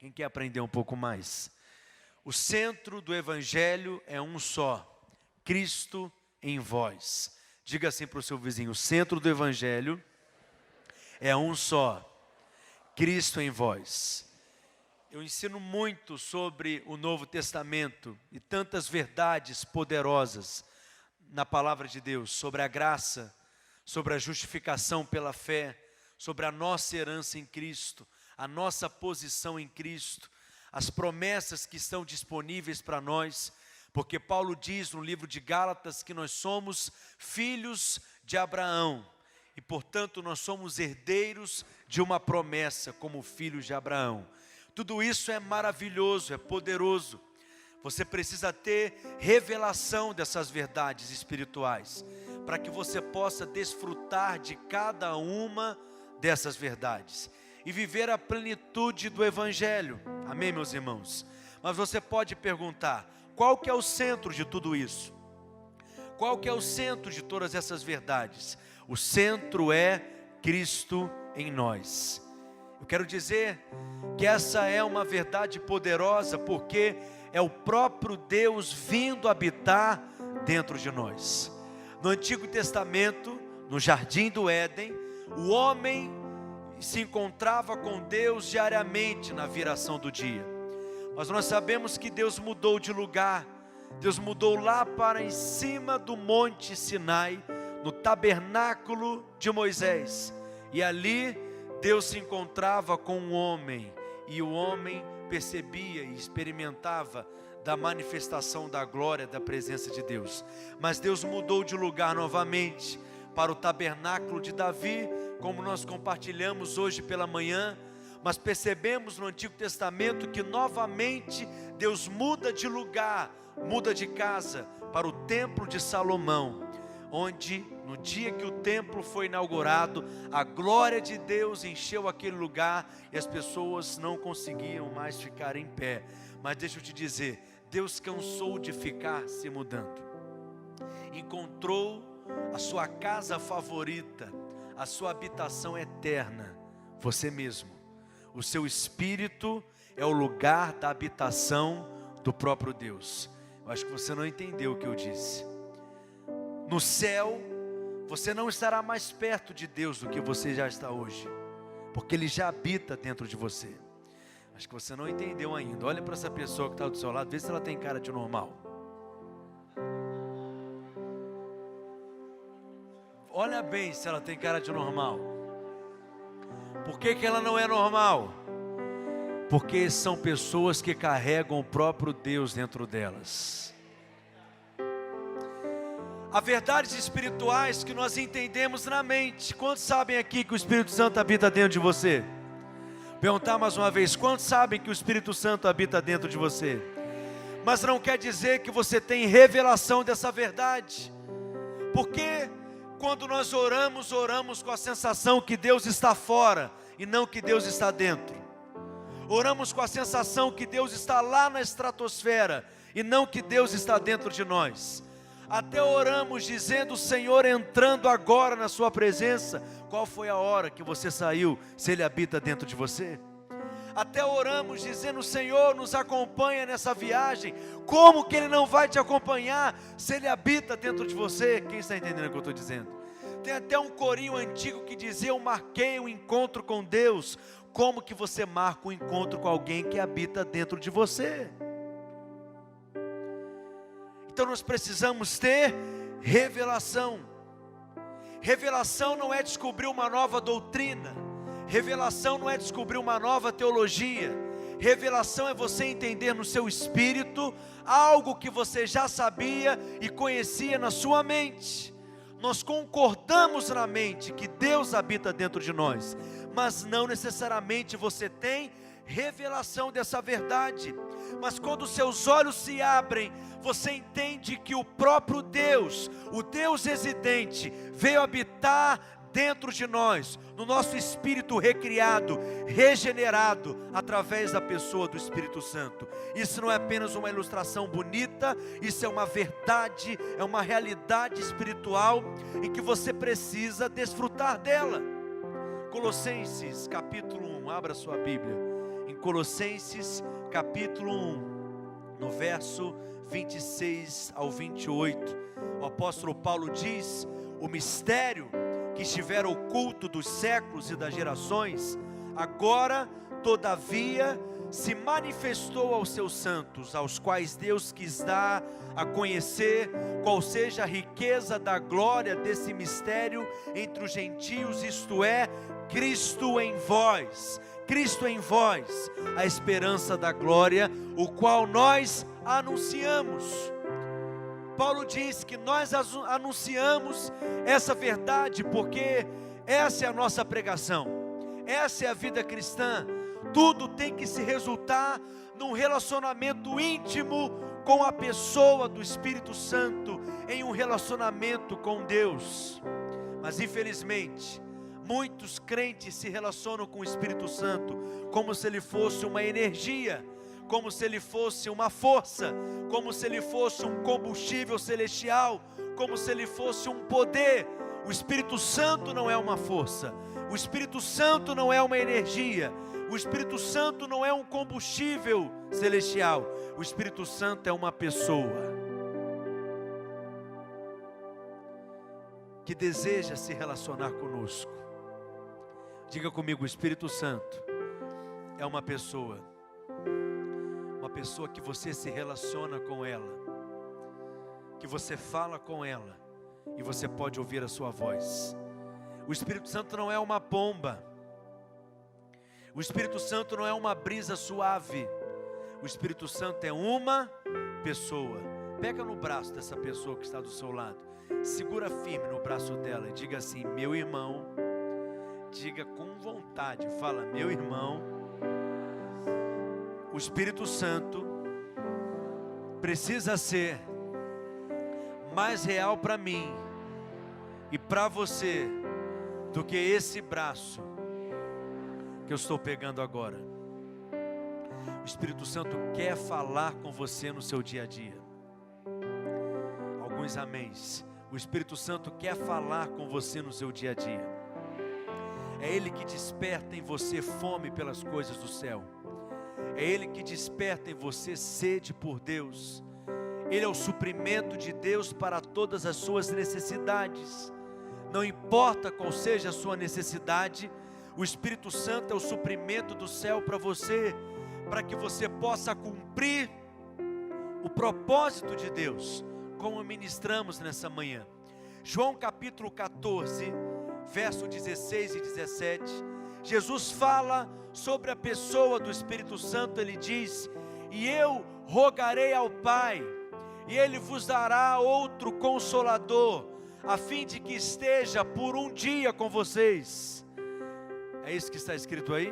Quem quer aprender um pouco mais? O centro do Evangelho é um só: Cristo em vós. Diga assim para o seu vizinho: o centro do Evangelho é um só: Cristo em vós. Eu ensino muito sobre o Novo Testamento e tantas verdades poderosas na palavra de Deus, sobre a graça, sobre a justificação pela fé, sobre a nossa herança em Cristo, a nossa posição em Cristo, as promessas que estão disponíveis para nós, porque Paulo diz no livro de Gálatas que nós somos filhos de Abraão e, portanto, nós somos herdeiros de uma promessa como filhos de Abraão. Tudo isso é maravilhoso, é poderoso. Você precisa ter revelação dessas verdades espirituais, para que você possa desfrutar de cada uma dessas verdades e viver a plenitude do Evangelho. Amém, meus irmãos? Mas você pode perguntar: qual que é o centro de tudo isso? Qual que é o centro de todas essas verdades? O centro é Cristo em nós. Eu quero dizer que essa é uma verdade poderosa, porque é o próprio Deus vindo habitar dentro de nós. No Antigo Testamento, no Jardim do Éden, o homem se encontrava com Deus diariamente na viração do dia. Mas nós sabemos que Deus mudou de lugar. Deus mudou lá para em cima do Monte Sinai, no tabernáculo de Moisés. E ali Deus se encontrava com o homem, e o homem percebia e experimentava da manifestação da glória, da presença de Deus. Mas Deus mudou de lugar novamente para o tabernáculo de Davi, como nós compartilhamos hoje pela manhã. Mas percebemos no Antigo Testamento que novamente Deus muda de lugar, muda de casa para o templo de Salomão, onde no dia que o templo foi inaugurado, a glória de Deus encheu aquele lugar e as pessoas não conseguiam mais ficar em pé. Mas deixa eu te dizer, Deus cansou de ficar se mudando, encontrou a sua casa favorita, a sua habitação eterna, você mesmo. O seu espírito é o lugar da habitação do próprio Deus. Eu acho que você não entendeu o que eu disse. No céu, você não estará mais perto de Deus do que você já está hoje, porque Ele já habita dentro de você. Acho que você não entendeu ainda. Olha para essa pessoa que está do seu lado, vê se ela tem cara de normal. Olha bem se ela tem cara de normal. Por que que ela não é normal? Porque são pessoas que carregam o próprio Deus dentro delas. Há verdades espirituais que nós entendemos na mente. Quantos sabem aqui que o Espírito Santo habita dentro de você? Perguntar mais uma vez: quantos sabem que o Espírito Santo habita dentro de você? Mas não quer dizer que você tem revelação dessa verdade. Porque quando nós oramos, oramos com a sensação que Deus está fora e não que Deus está dentro. Oramos com a sensação que Deus está lá na estratosfera e não que Deus está dentro de nós. Até oramos dizendo: Senhor, entrando agora na sua presença. Qual foi a hora que você saiu, se Ele habita dentro de você? Até oramos dizendo: Senhor, nos acompanha nessa viagem. Como que Ele não vai te acompanhar, se Ele habita dentro de você? Quem está entendendo o que eu estou dizendo? Tem até um corinho antigo que dizia: eu marquei um encontro com Deus. Como que você marca um encontro com alguém que habita dentro de você? Então nós precisamos ter revelação. Revelação não é descobrir uma nova doutrina. Revelação não é descobrir uma nova teologia. Revelação é você entender no seu espírito algo que você já sabia e conhecia na sua mente. Nós concordamos na mente que Deus habita dentro de nós, mas não necessariamente você tem revelação dessa verdade. Mas quando seus olhos se abrem, você entende que o próprio Deus, o Deus residente, veio habitar dentro de nós, no nosso espírito recriado, regenerado, através da pessoa do Espírito Santo. Isso não é apenas uma ilustração bonita, isso é uma verdade, é uma realidade espiritual, e que você precisa desfrutar dela. Colossenses capítulo 1, abra sua Bíblia. Colossenses capítulo 1, no verso 26 ao 28, o apóstolo Paulo diz: o mistério que estivera oculto dos séculos e das gerações, agora, todavia, se manifestou aos seus santos, aos quais Deus quis dar a conhecer qual seja a riqueza da glória desse mistério entre os gentios, isto é, Cristo em vós, a esperança da glória, o qual nós anunciamos. Paulo diz que nós anunciamos essa verdade porque essa é a nossa pregação, essa é a vida cristã. Tudo tem que se resultar num relacionamento íntimo com a pessoa do Espírito Santo, em um relacionamento com Deus. Mas infelizmente, muitos crentes se relacionam com o Espírito Santo como se ele fosse uma energia, como se ele fosse uma força, como se ele fosse um combustível celestial, como se ele fosse um poder. O Espírito Santo não é uma força, o Espírito Santo não é uma energia, o Espírito Santo não é um combustível celestial, o Espírito Santo é uma pessoa que deseja se relacionar conosco. Diga comigo: o Espírito Santo é uma pessoa que você se relaciona com ela, que você fala com ela e você pode ouvir a sua voz. O Espírito Santo não é uma pomba, o Espírito Santo não é uma brisa suave, o Espírito Santo é uma pessoa. Pega no braço dessa pessoa que está do seu lado, segura firme no braço dela e diga assim: meu irmão. Diga com vontade, fala: meu irmão, o Espírito Santo precisa ser mais real para mim e para você do que esse braço que eu estou pegando agora. O Espírito Santo quer falar com você no seu dia a dia. Alguns améns. O Espírito Santo quer falar com você no seu dia a dia. É Ele que desperta em você fome pelas coisas do céu. É Ele que desperta em você sede por Deus. Ele é o suprimento de Deus para todas as suas necessidades. Não importa qual seja a sua necessidade, o Espírito Santo é o suprimento do céu para você, para que você possa cumprir o propósito de Deus, como ministramos nessa manhã. João capítulo 14, verso 16 e 17, Jesus fala sobre a pessoa do Espírito Santo. Ele diz: e eu rogarei ao Pai, e Ele vos dará outro Consolador, a fim de que esteja por um dia com vocês. É isso que está escrito aí?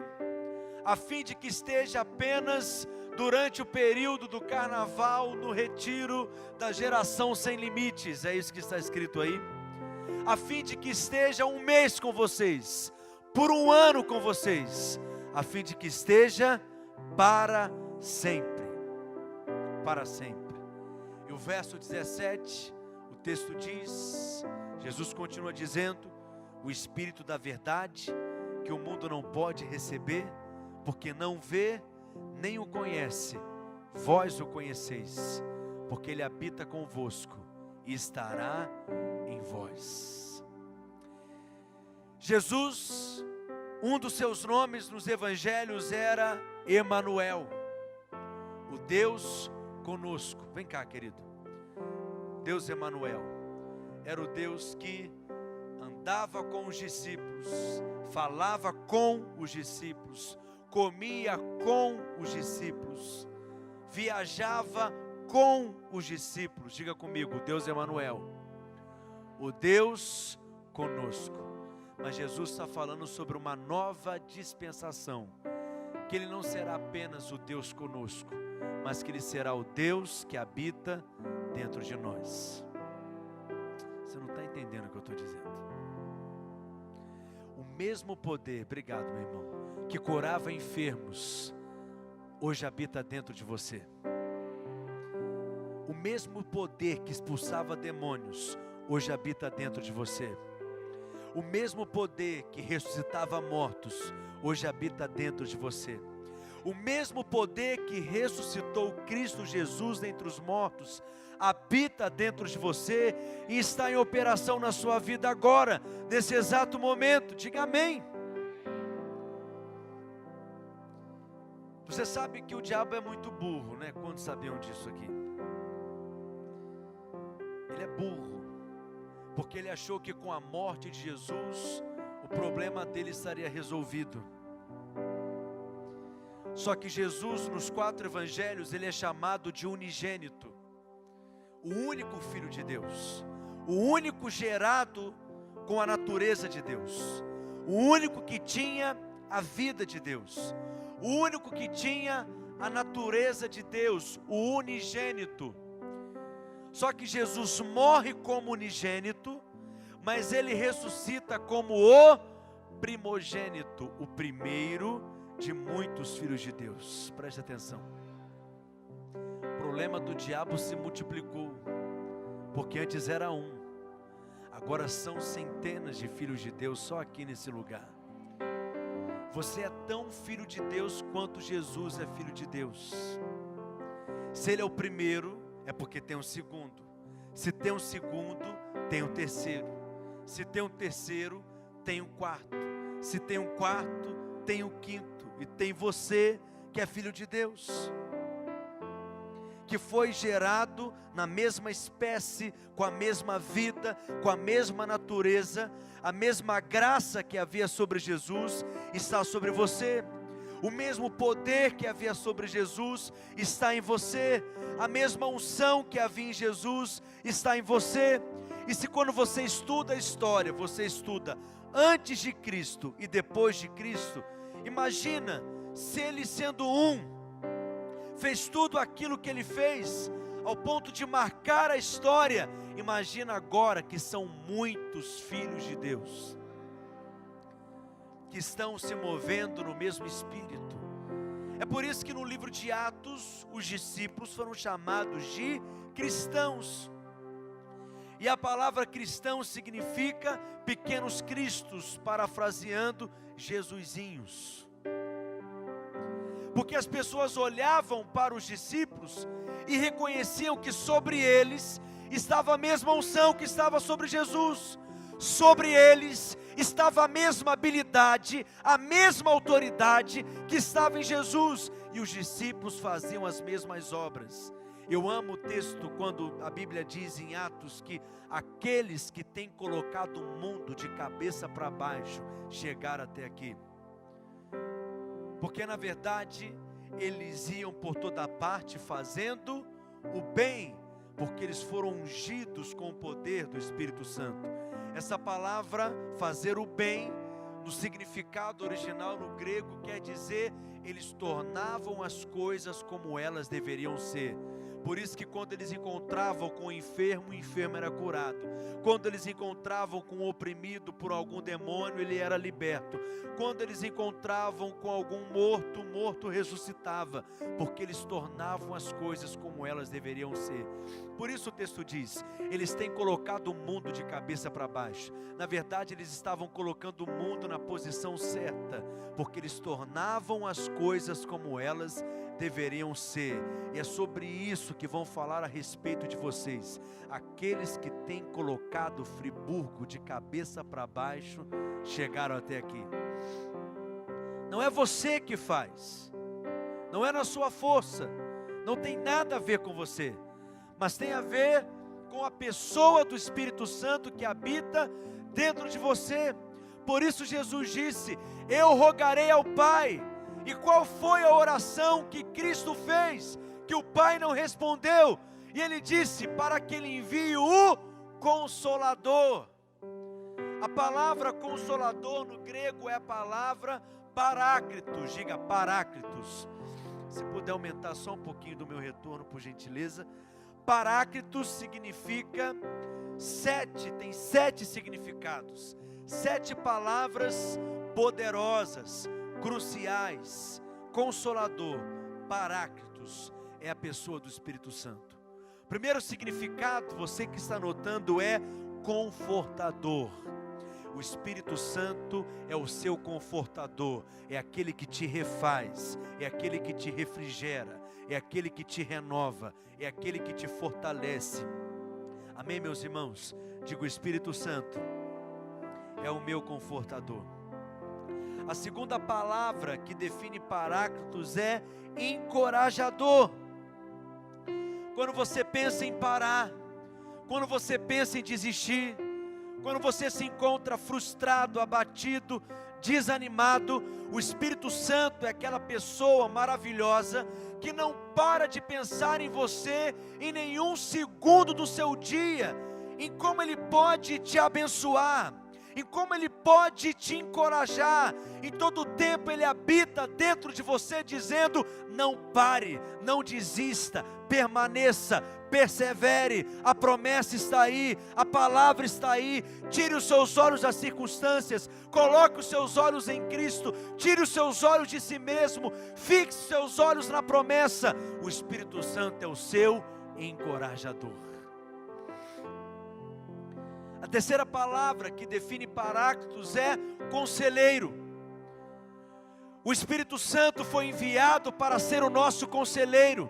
A fim de que esteja apenas durante o período do carnaval, no retiro da geração sem limites. É isso que está escrito aí? A fim de que esteja um mês com vocês, por um ano com vocês, a fim de que esteja para sempre. Para sempre. E o verso 17, o texto diz, Jesus continua dizendo: o Espírito da verdade, que o mundo não pode receber, porque não vê, nem o conhece, vós o conheceis, porque Ele habita convosco e estará em vós. Jesus, um dos seus nomes nos evangelhos era Emanuel, o Deus conosco. Vem cá, querido. Deus Emanuel era o Deus que andava com os discípulos, falava com os discípulos, comia com os discípulos, viajava com os discípulos. Diga comigo: Deus Emanuel, o Deus conosco. Mas Jesus está falando sobre uma nova dispensação, que Ele não será apenas o Deus conosco, mas que Ele será o Deus que habita dentro de nós. Você não está entendendo o que eu estou dizendo? O mesmo poder, obrigado meu irmão, que curava enfermos, hoje habita dentro de você. O mesmo poder que expulsava demônios, hoje habita dentro de você. O mesmo poder que ressuscitava mortos, hoje habita dentro de você. O mesmo poder que ressuscitou Cristo Jesus dentre os mortos habita dentro de você e está em operação na sua vida agora, nesse exato momento. Diga amém. Você sabe que o diabo é muito burro, né? Quantos sabiam disso aqui? Ele é burro, porque ele achou que com a morte de Jesus, o problema dele estaria resolvido. Só que Jesus, nos 4 evangelhos, ele é chamado de unigênito, o único Filho de Deus, o único gerado com a natureza de Deus, o único que tinha a vida de Deus, o único que tinha a natureza de Deus, o unigênito. Só que Jesus morre como unigênito, mas ele ressuscita como o primogênito, o primeiro de muitos filhos de Deus. Preste atenção. O problema do diabo se multiplicou, porque antes era um, agora são centenas de filhos de Deus só aqui nesse lugar. Você é tão filho de Deus quanto Jesus é filho de Deus. Se ele é o primeiro, é porque tem um segundo. Se tem um segundo, tem um terceiro. Se tem um terceiro, tem um quarto. Se tem um quarto, tem um quinto. E tem você que é filho de Deus, que foi gerado na mesma espécie, com a mesma vida, com a mesma natureza. A mesma graça que havia sobre Jesus está sobre você. O mesmo poder que havia sobre Jesus está em você. A mesma unção que havia em Jesus está em você. E se quando você estuda a história, você estuda antes de Cristo e depois de Cristo, imagina se ele sendo um, fez tudo aquilo que ele fez, ao ponto de marcar a história. Imagina agora que são muitos filhos de Deus, que estão se movendo no mesmo espírito. É por isso que no livro de Atos, os discípulos foram chamados de cristãos. E a palavra cristão significa pequenos cristos, parafraseando Jesusinhos. Porque as pessoas olhavam para os discípulos e reconheciam que sobre eles estava a mesma unção que estava sobre Jesus. Sobre eles estava a mesma habilidade, a mesma autoridade que estava em Jesus. E os discípulos faziam as mesmas obras. Eu amo o texto quando a Bíblia diz em Atos que aqueles que têm colocado o mundo de cabeça para baixo chegaram até aqui. Porque na verdade eles iam por toda parte fazendo o bem, porque eles foram ungidos com o poder do Espírito Santo. Essa palavra fazer o bem, no significado original no grego, quer dizer eles tornavam as coisas como elas deveriam ser. Por isso que quando eles encontravam com o enfermo era curado. Quando eles encontravam com o oprimido por algum demônio, ele era liberto. Quando eles encontravam com algum morto, o morto ressuscitava. Porque eles tornavam as coisas como elas deveriam ser. Por isso o texto diz, eles têm colocado o mundo de cabeça para baixo. Na verdade eles estavam colocando o mundo na posição certa, porque eles tornavam as coisas como elas deveriam ser. E é sobre isso que vão falar a respeito de vocês. Aqueles que têm colocado Friburgo de cabeça para baixo chegaram até aqui. Não é você que faz, não é na sua força, não tem nada a ver com você, mas tem a ver com a pessoa do Espírito Santo que habita dentro de você. Por isso Jesus disse, eu rogarei ao Pai. E qual foi a oração que Cristo fez, que o Pai não respondeu? E Ele disse, para que Ele envie o Consolador. A palavra Consolador no grego é a palavra Paráclitos. Diga Paráclitos. Se puder aumentar só um pouquinho do meu retorno, por gentileza. Paráclitos significa tem 7 significados. 7 palavras poderosas, cruciais. Consolador, Paráclitos, é a pessoa do Espírito Santo. Primeiro significado, você que está anotando, é confortador. O Espírito Santo é o seu confortador, é aquele que te refaz, é aquele que te refrigera, é aquele que te renova, é aquele que te fortalece. Amém, meus irmãos? Digo, o Espírito Santo é o meu confortador. A segunda palavra que define Paráclitos é encorajador. Quando você pensa em parar, quando você pensa em desistir, quando você se encontra frustrado, abatido, desanimado, o Espírito Santo é aquela pessoa maravilhosa que não para de pensar em você em nenhum segundo do seu dia, em como Ele pode te abençoar, em como Ele pode te encorajar. Em todo tempo Ele habita dentro de você dizendo: não pare, não desista, permaneça, persevere, a promessa está aí, a palavra está aí. Tire os seus olhos das circunstâncias, coloque os seus olhos em Cristo, tire os seus olhos de si mesmo, fixe os seus olhos na promessa. O Espírito Santo é o seu encorajador. A terceira palavra que define Paráclitos é conselheiro. O Espírito Santo foi enviado para ser o nosso conselheiro.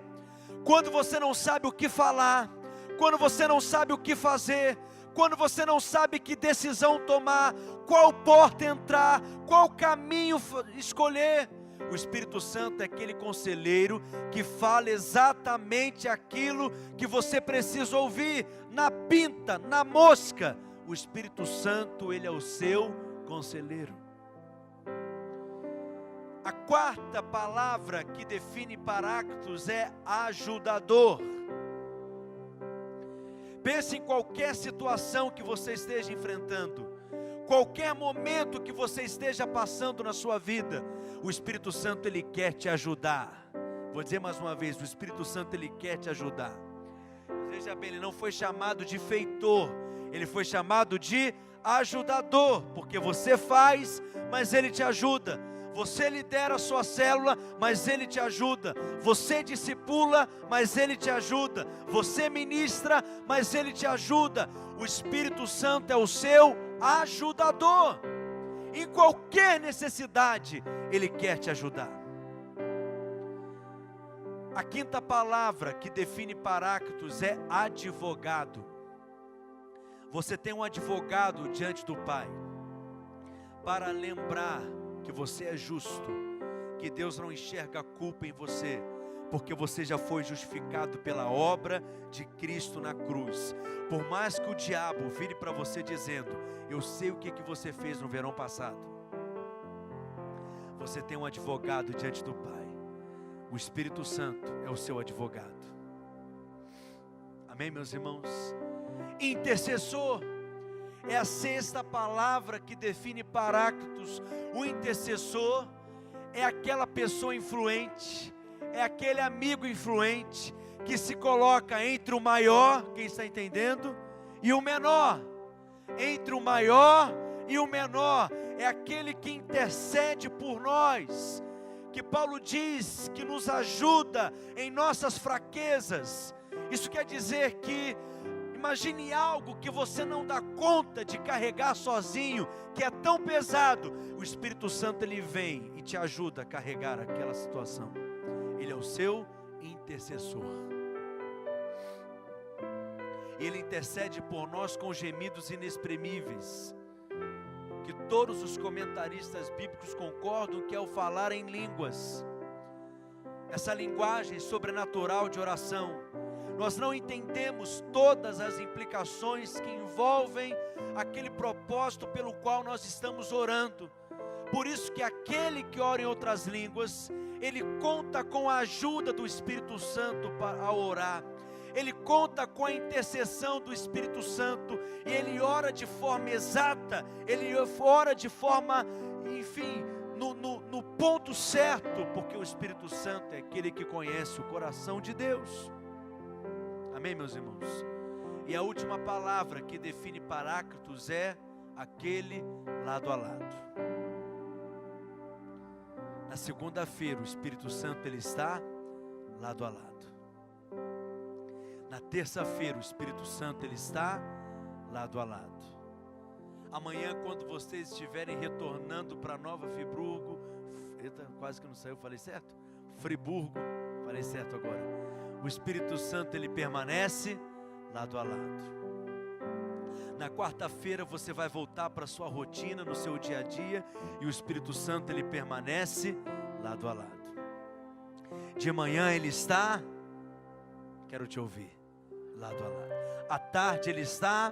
Quando você não sabe o que falar, quando você não sabe o que fazer, quando você não sabe que decisão tomar, qual porta entrar, qual caminho escolher, o Espírito Santo é aquele conselheiro que fala exatamente aquilo que você precisa ouvir, na pinta, na mosca. O Espírito Santo, Ele é o seu conselheiro. A quarta palavra que define Paráclitos é ajudador. Pense em qualquer situação que você esteja enfrentando, qualquer momento que você esteja passando na sua vida, o Espírito Santo, Ele quer te ajudar. Vou dizer mais uma vez, o Espírito Santo, Ele quer te ajudar. Veja bem, Ele não foi chamado de feitor, Ele foi chamado de ajudador, porque você faz, mas Ele te ajuda. Você lidera a sua célula, mas Ele te ajuda. Você discipula, mas Ele te ajuda. Você ministra, mas Ele te ajuda. O Espírito Santo é o seu ajudador. Em qualquer necessidade, Ele quer te ajudar. A quinta palavra que define Paráclitos é advogado. Você tem um advogado diante do Pai, para lembrar que você é justo, que Deus não enxerga culpa em você, porque você já foi justificado pela obra de Cristo na cruz. Por mais que o diabo vire para você dizendo: eu sei o que você fez no verão passado, você tem um advogado diante do Pai. O Espírito Santo é o seu advogado. Amém, meus irmãos? Intercessor é a sexta palavra que define Paráclitos. O intercessor é aquela pessoa influente, é aquele amigo influente que se coloca entre o maior, quem está entendendo, e o menor. Entre o maior e o menor, é aquele que intercede por nós, que Paulo diz que nos ajuda em nossas fraquezas. Isso quer dizer que, imagine algo que você não dá conta de carregar sozinho, que é tão pesado. O Espírito Santo, Ele vem e te ajuda a carregar aquela situação. Ele é o seu intercessor. Ele intercede por nós com gemidos inexprimíveis, que todos os comentaristas bíblicos concordam que é o falar em línguas. Essa linguagem sobrenatural de oração, nós não entendemos todas as implicações que envolvem aquele propósito pelo qual nós estamos orando. Por isso que aquele que ora em outras línguas, ele conta com a ajuda do Espírito Santo para orar. Ele conta com a intercessão do Espírito Santo, e ele ora de forma exata, ele ora de forma, enfim, no ponto certo, porque o Espírito Santo é aquele que conhece o coração de Deus. Amém, meus irmãos? E a última palavra que define Paráclitos é aquele lado a lado. Na segunda-feira, o Espírito Santo, ele está lado a lado. Na terça-feira, o Espírito Santo, ele está lado a lado. Amanhã, quando vocês estiverem retornando para Nova Friburgo, eita, quase que não saiu, falei certo? Friburgo, falei certo agora. O Espírito Santo, ele permanece lado a lado. Na quarta-feira você vai voltar para a sua rotina, no seu dia a dia, e o Espírito Santo, ele permanece lado a lado. De manhã ele está, quero te ouvir, lado a lado. À tarde ele está,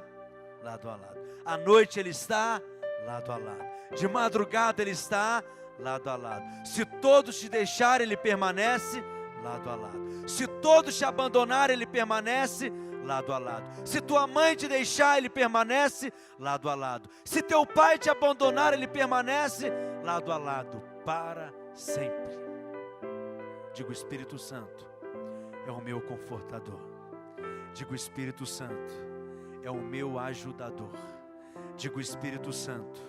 lado a lado. À noite ele está, lado a lado. De madrugada ele está, lado a lado. Se todos te deixarem, ele permanece lado a lado. Se todos te abandonarem, ele permanece lado a lado. Se tua mãe te deixar, ele permanece lado a lado. Se teu pai te abandonar, ele permanece lado a lado, para sempre. Digo, Espírito Santo é o meu confortador. Digo, Espírito Santo é o meu ajudador. Digo, Espírito Santo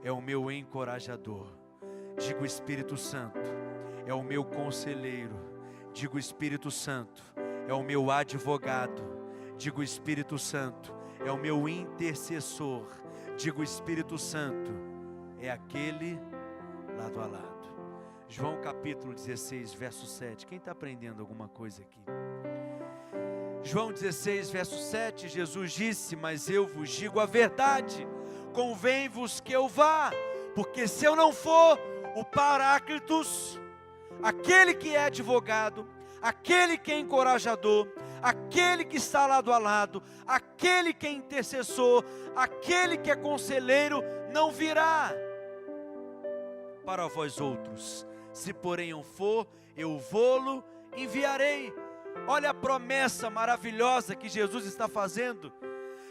é o meu encorajador. Digo, Espírito Santo é o meu conselheiro. Digo, Espírito Santo é o meu advogado. Digo, Espírito Santo é o meu intercessor. Digo, Espírito Santo é aquele lado a lado. João capítulo 16, verso 7. Quem está aprendendo alguma coisa aqui? João 16, verso 7, Jesus disse: mas eu vos digo a verdade, convém-vos que eu vá, porque se eu não for, o Paráclitos, aquele que é advogado, aquele que é encorajador, aquele que está lado a lado, aquele que é intercessor, aquele que é conselheiro, não virá para vós outros. Se porém eu for, eu vou-lo enviarei. Olha a promessa maravilhosa que Jesus está fazendo,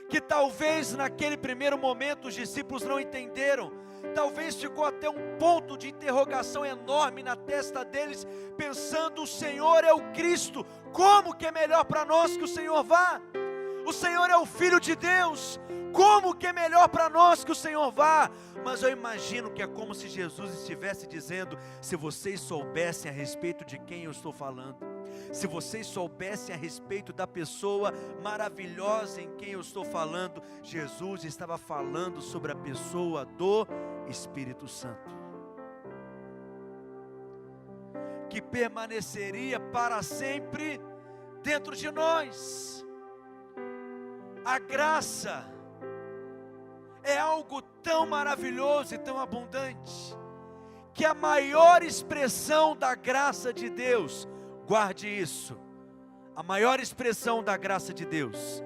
que talvez naquele primeiro momento os discípulos não entenderam. Talvez ficou até um ponto de interrogação enorme na testa deles, pensando: o Senhor é o Cristo, como que é melhor para nós que o Senhor vá? O Senhor é o Filho de Deus, como que é melhor para nós que o Senhor vá? Mas eu imagino que é como se Jesus estivesse dizendo: se vocês soubessem a respeito de quem eu estou falando, se vocês soubessem a respeito da pessoa maravilhosa em quem eu estou falando. Jesus estava falando sobre a pessoa do Espírito Santo, que permaneceria para sempre dentro de nós. A graça é algo tão maravilhoso e tão abundante, que a maior expressão da graça de Deus, guarde isso, a maior expressão da graça de Deus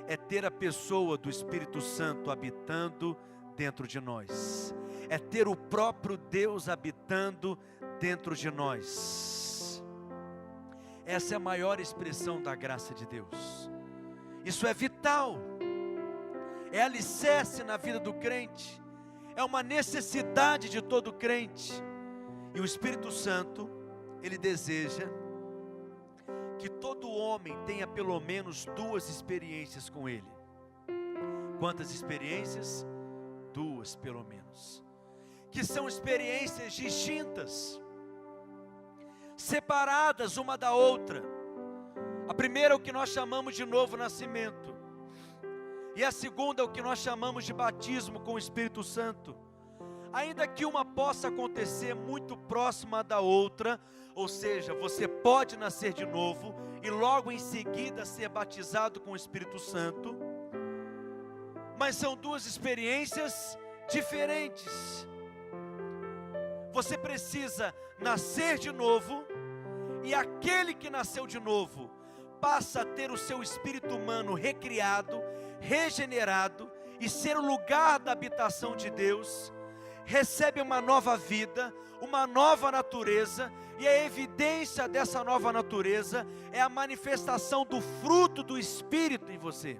é ter a pessoa do Espírito Santo habitando dentro de nós, é ter o próprio Deus habitando dentro de nós. Essa é a maior expressão da graça de Deus. Isso é vital, é alicerce na vida do crente, é uma necessidade de todo crente. E o Espírito Santo, ele deseja que todo homem tenha pelo menos 2 experiências com ele. Quantas experiências? 2 pelo menos, que são experiências distintas, separadas uma da outra. A primeira é o que nós chamamos de novo nascimento, e a segunda é o que nós chamamos de batismo com o Espírito Santo. Ainda que uma possa acontecer muito próxima da outra, ou seja, você pode nascer de novo e logo em seguida ser batizado com o Espírito Santo, mas são 2 experiências diferentes. Você precisa nascer de novo, e aquele que nasceu de novo passa a ter o seu espírito humano recriado, regenerado, e ser o lugar da habitação de Deus. Recebe uma nova vida, uma nova natureza, e a evidência dessa nova natureza é a manifestação do fruto do Espírito em você.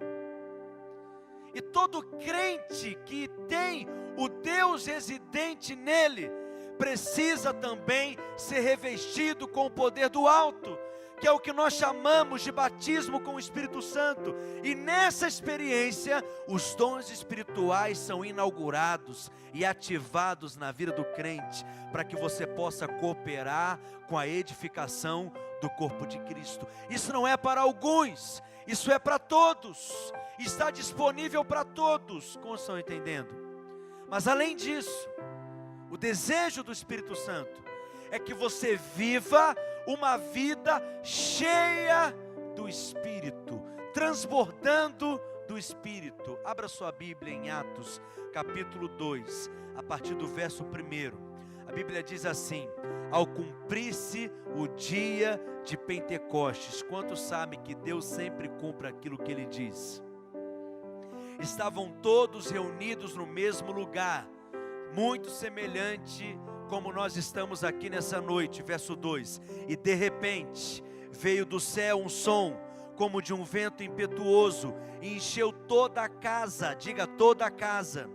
E todo crente que tem o Deus residente nele, precisa também ser revestido com o poder do alto, que é o que nós chamamos de batismo com o Espírito Santo. E nessa experiência, os dons espirituais são inaugurados e ativados na vida do crente, para que você possa cooperar com a edificação do corpo de Cristo. Isso não é para alguns, isso é para todos, está disponível para todos. Como estão entendendo? Mas além disso, o desejo do Espírito Santo é que você viva uma vida cheia do Espírito, transbordando do Espírito. Abra sua Bíblia em Atos, capítulo 2, a partir do verso 1. A Bíblia diz assim: ao cumprir-se o dia de Pentecostes. Quantos sabem que Deus sempre cumpre aquilo que Ele diz? Estavam todos reunidos no mesmo lugar, muito semelhante como nós estamos aqui nessa noite. Verso 2: e de repente veio do céu um som como de um vento impetuoso e encheu toda a casa. Diga, toda a casa.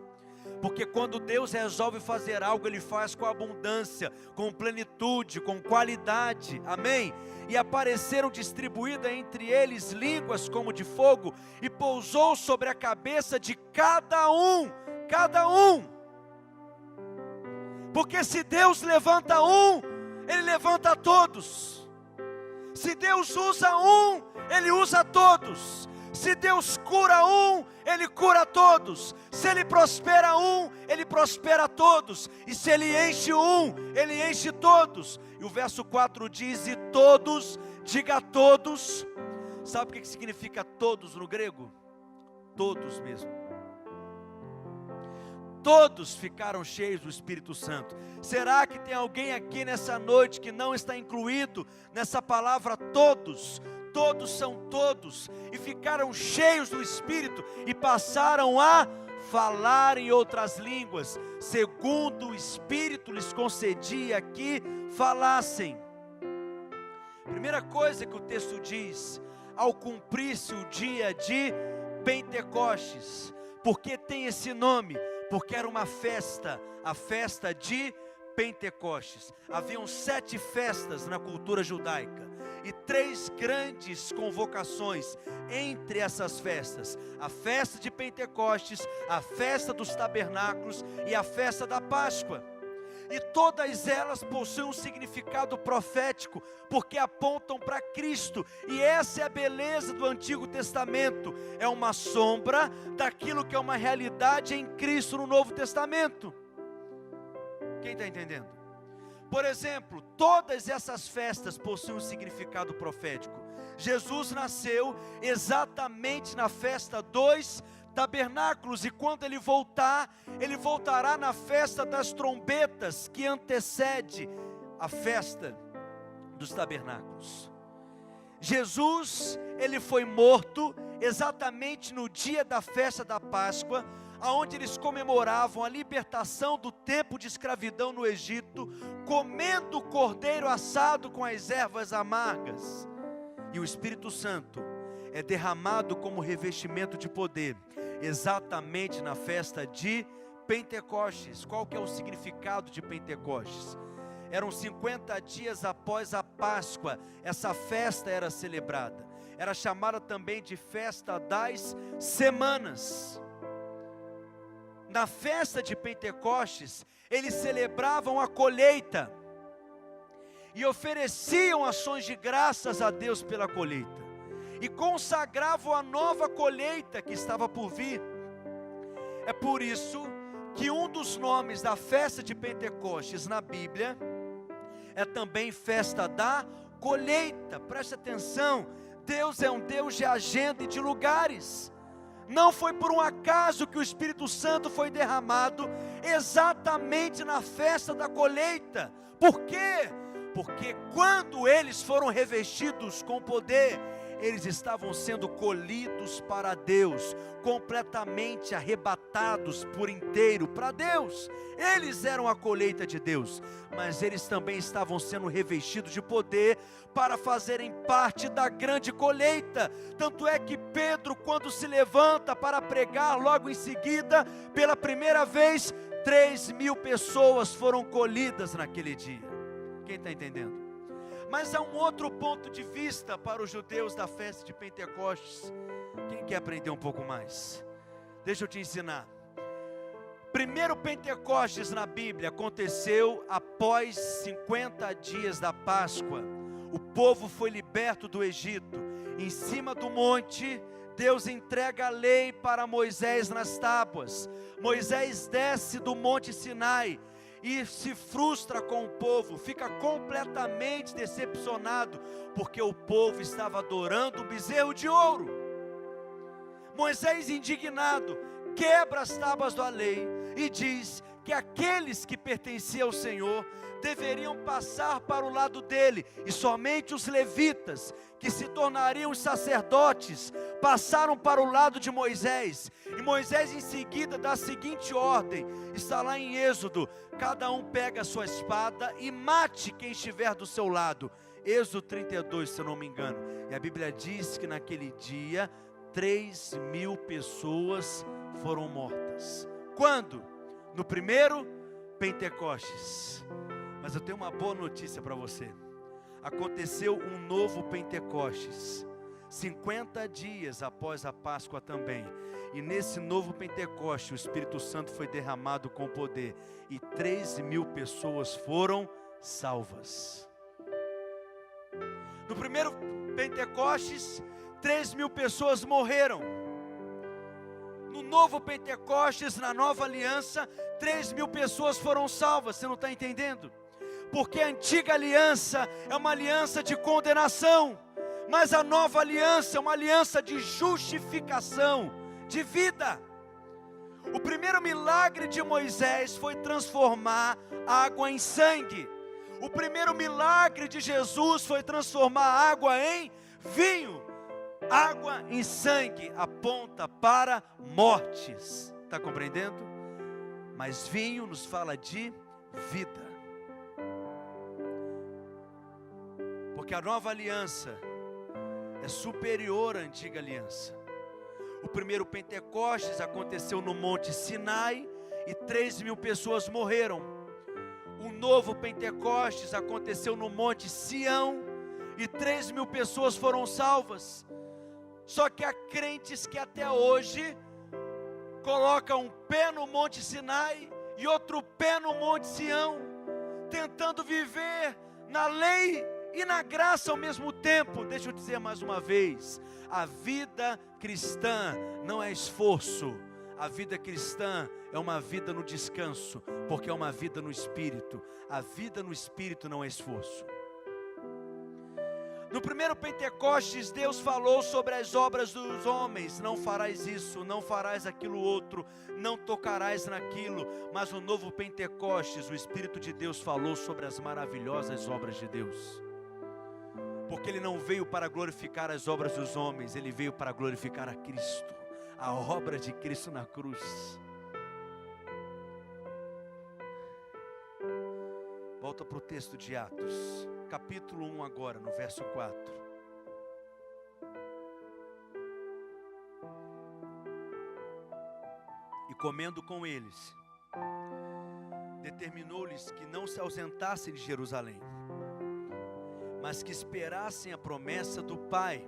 Porque quando Deus resolve fazer algo, Ele faz com abundância, com plenitude, com qualidade, amém? E apareceram distribuídas entre eles línguas como de fogo, e pousou sobre a cabeça de cada um, porque se Deus levanta um, Ele levanta todos. Se Deus usa um, Ele usa todos. Se Deus cura um, Ele cura todos. Se Ele prospera um, Ele prospera todos. E se Ele enche um, Ele enche todos. E o verso 4 diz: e todos, diga todos. Sabe o que significa todos no grego? Todos mesmo. Todos ficaram cheios do Espírito Santo. Será que tem alguém aqui nessa noite que não está incluído nessa palavra todos? Todos são todos, e ficaram cheios do Espírito, e passaram a falar em outras línguas, segundo o Espírito lhes concedia que falassem. Primeira coisa que o texto diz: ao cumprir-se o dia de Pentecostes. Por que tem esse nome? Porque era uma festa, a festa de Pentecostes. Haviam 7 festas na cultura judaica, e 3 grandes convocações entre essas festas: a festa de Pentecostes, a festa dos tabernáculos e a festa da Páscoa. E todas elas possuem um significado profético, porque apontam para Cristo. E essa é a beleza do Antigo Testamento, é uma sombra daquilo que é uma realidade em Cristo no Novo Testamento. Quem está entendendo? Por exemplo, todas essas festas possuem um significado profético. Jesus nasceu exatamente na festa dos tabernáculos, e quando Ele voltar, Ele voltará na festa das trombetas, que antecede a festa dos tabernáculos. Jesus, Ele foi morto exatamente no dia da festa da Páscoa, aonde eles comemoravam a libertação do tempo de escravidão no Egito, comendo o cordeiro assado com as ervas amargas. E o Espírito Santo é derramado como revestimento de poder, exatamente na festa de Pentecostes. Qual que é o significado de Pentecostes? Eram 50 dias após a Páscoa, essa festa era celebrada. Era chamada também de festa das semanas. Na festa de Pentecostes, eles celebravam a colheita e ofereciam ações de graças a Deus pela colheita, e consagravam a nova colheita que estava por vir. É por isso que um dos nomes da festa de Pentecostes na Bíblia é também festa da colheita. Preste atenção, Deus é um Deus de agenda e de lugares. Não foi por um acaso que o Espírito Santo foi derramado exatamente na festa da colheita. Por quê? Porque quando eles foram revestidos com poder, eles estavam sendo colhidos para Deus, completamente arrebatados por inteiro para Deus. Eles eram a colheita de Deus, mas eles também estavam sendo revestidos de poder para fazerem parte da grande colheita. Tanto é que Pedro, quando se levanta para pregar, logo em seguida, pela primeira vez, 3.000 pessoas foram colhidas naquele dia. Quem está entendendo? Mas há um outro ponto de vista para os judeus da festa de Pentecostes. Quem quer aprender um pouco mais? Deixa eu te ensinar. Primeiro Pentecostes na Bíblia aconteceu após 50 dias da Páscoa. O povo foi liberto do Egito. Em cima do monte, Deus entrega a lei para Moisés nas tábuas. Moisés desce do Monte Sinai e se frustra com o povo, fica completamente decepcionado, porque o povo estava adorando um bezerro de ouro. Moisés, indignado, quebra as tábuas da lei e diz que aqueles que pertenciam ao Senhor deveriam passar para o lado dele, e somente os levitas, que se tornariam os sacerdotes, passaram para o lado de Moisés. E Moisés em seguida dá a seguinte ordem, está lá em Êxodo: cada um pega a sua espada e mate quem estiver do seu lado. Êxodo 32, se eu não me engano. E a Bíblia diz que naquele dia 3.000 pessoas foram mortas. Quando? No primeiro Pentecostes. Mas eu tenho uma boa notícia para você. Aconteceu um novo Pentecostes, 50 dias após a Páscoa também. E nesse novo Pentecostes, o Espírito Santo foi derramado com poder, e 3.000 pessoas foram salvas. No primeiro Pentecostes, 3.000 pessoas morreram. No novo Pentecostes, na nova aliança, 3.000 pessoas foram salvas. Você não está entendendo? Porque a antiga aliança é uma aliança de condenação, mas a nova aliança é uma aliança de justificação, de vida. O primeiro milagre de Moisés foi transformar água em sangue. O primeiro milagre de Jesus foi transformar água em vinho. Água em sangue aponta para mortes, está compreendendo? Mas vinho nos fala de vida. Porque a nova aliança é superior à antiga aliança. O primeiro Pentecostes aconteceu no Monte Sinai e 3.000 pessoas morreram. O novo Pentecostes aconteceu no Monte Sião e 3.000 pessoas foram salvas. Só que há crentes que até hoje colocam um pé no Monte Sinai e outro pé no Monte Sião, tentando viver na lei e na graça ao mesmo tempo. Deixa eu dizer mais uma vez, a vida cristã não é esforço, a vida cristã é uma vida no descanso, porque é uma vida no Espírito. A vida no Espírito não é esforço. No primeiro Pentecostes, Deus falou sobre as obras dos homens: não farás isso, não farás aquilo outro, não tocarás naquilo. Mas no novo Pentecostes, o Espírito de Deus falou sobre as maravilhosas obras de Deus. Porque Ele não veio para glorificar as obras dos homens, Ele veio para glorificar a Cristo, a obra de Cristo na cruz. Volta para o texto de Atos, capítulo 1 agora, no verso 4. E comendo com eles, determinou-lhes que não se ausentassem de Jerusalém, mas que esperassem a promessa do Pai,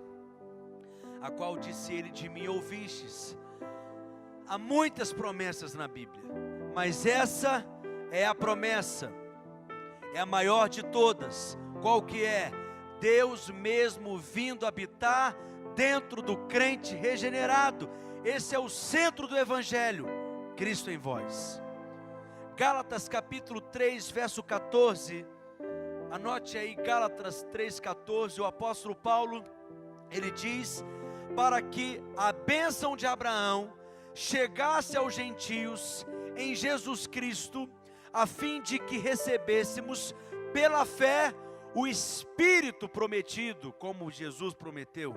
a qual disse ele: de mim ouvistes. Há muitas promessas na Bíblia, mas essa é a promessa, é a maior de todas. Qual que é? Deus mesmo vindo habitar dentro do crente regenerado. Esse é o centro do Evangelho, Cristo em vós. Gálatas capítulo 3, verso 14, anote aí, Gálatas 3,14, o apóstolo Paulo, ele diz: para que a bênção de Abraão chegasse aos gentios em Jesus Cristo, a fim de que recebêssemos pela fé o Espírito prometido, como Jesus prometeu.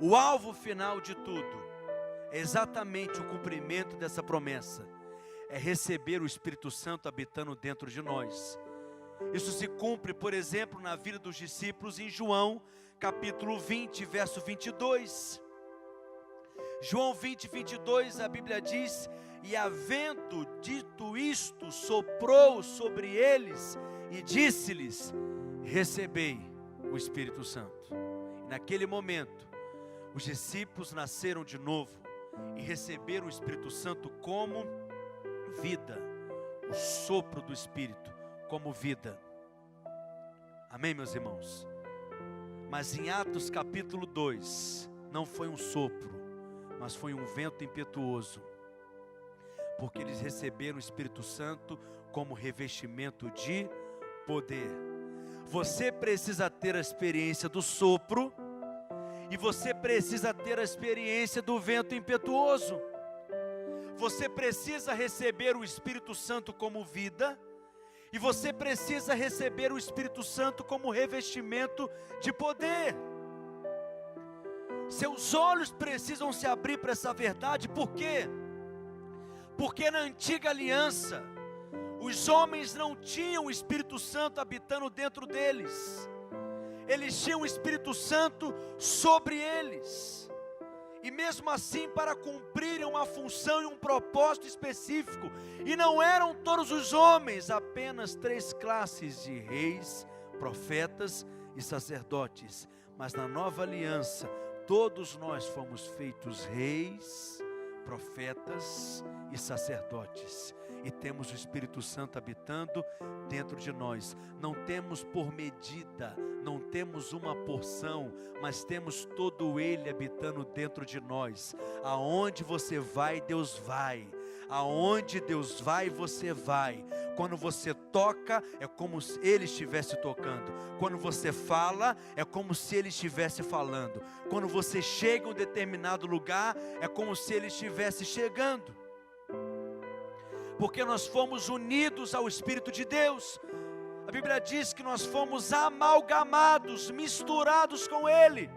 O alvo final de tudo é exatamente o cumprimento dessa promessa, é receber o Espírito Santo habitando dentro de nós. Isso se cumpre, por exemplo, na vida dos discípulos em João, capítulo 20, verso 22. João 20, 22, a Bíblia diz: e havendo dito isto, soprou sobre eles e disse-lhes: recebei o Espírito Santo. E naquele momento, os discípulos nasceram de novo e receberam o Espírito Santo como vida, o sopro do Espírito como vida. Amém, meus irmãos? Mas em Atos capítulo 2, não foi um sopro, mas foi um vento impetuoso, porque eles receberam o Espírito Santo como revestimento de poder. Você precisa ter a experiência do sopro, e você precisa ter a experiência do vento impetuoso. Você precisa receber o Espírito Santo como vida, e você precisa receber o Espírito Santo como revestimento de poder. Seus olhos precisam se abrir para essa verdade. Por quê? Porque na antiga aliança, os homens não tinham o Espírito Santo habitando dentro deles. Eles tinham o Espírito Santo sobre eles. E mesmo assim, para cumprirem uma função e um propósito específico. E não eram todos os homens, apenas 3 classes de reis, profetas e sacerdotes. Mas na nova aliança, todos nós fomos feitos reis, profetas e sacerdotes. E temos o Espírito Santo habitando dentro de nós. Não temos por medida, não temos uma porção, mas temos todo Ele habitando dentro de nós. Aonde você vai, Deus vai. Aonde Deus vai, você vai. Quando você toca, é como se Ele estivesse tocando. Quando você fala, é como se Ele estivesse falando. Quando você chega em um determinado lugar, é como se Ele estivesse chegando. Porque nós fomos unidos ao Espírito de Deus. A Bíblia diz que nós fomos amalgamados, misturados com Ele.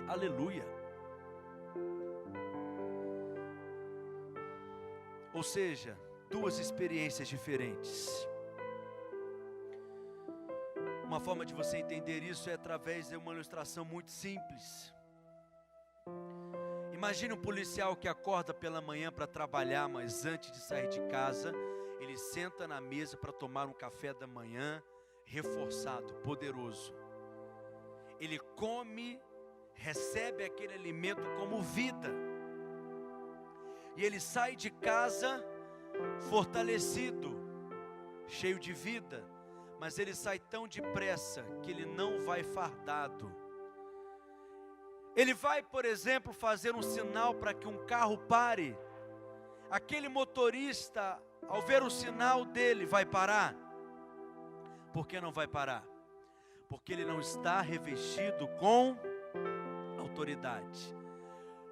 Aleluia. Ou seja, 2 experiências diferentes. Uma forma de você entender isso é através de uma ilustração muito simples. Imagine um policial que acorda pela manhã para trabalhar, mas antes de sair de casa, ele senta na mesa para tomar um café da manhã reforçado, poderoso. Ele come, recebe aquele alimento como vida. E ele sai de casa fortalecido, cheio de vida, mas ele sai tão depressa que ele não vai fardado. Ele vai, por exemplo, fazer um sinal para que um carro pare. Aquele motorista, ao ver o sinal dele, vai parar? Por que não vai parar? Porque ele não está revestido com autoridade.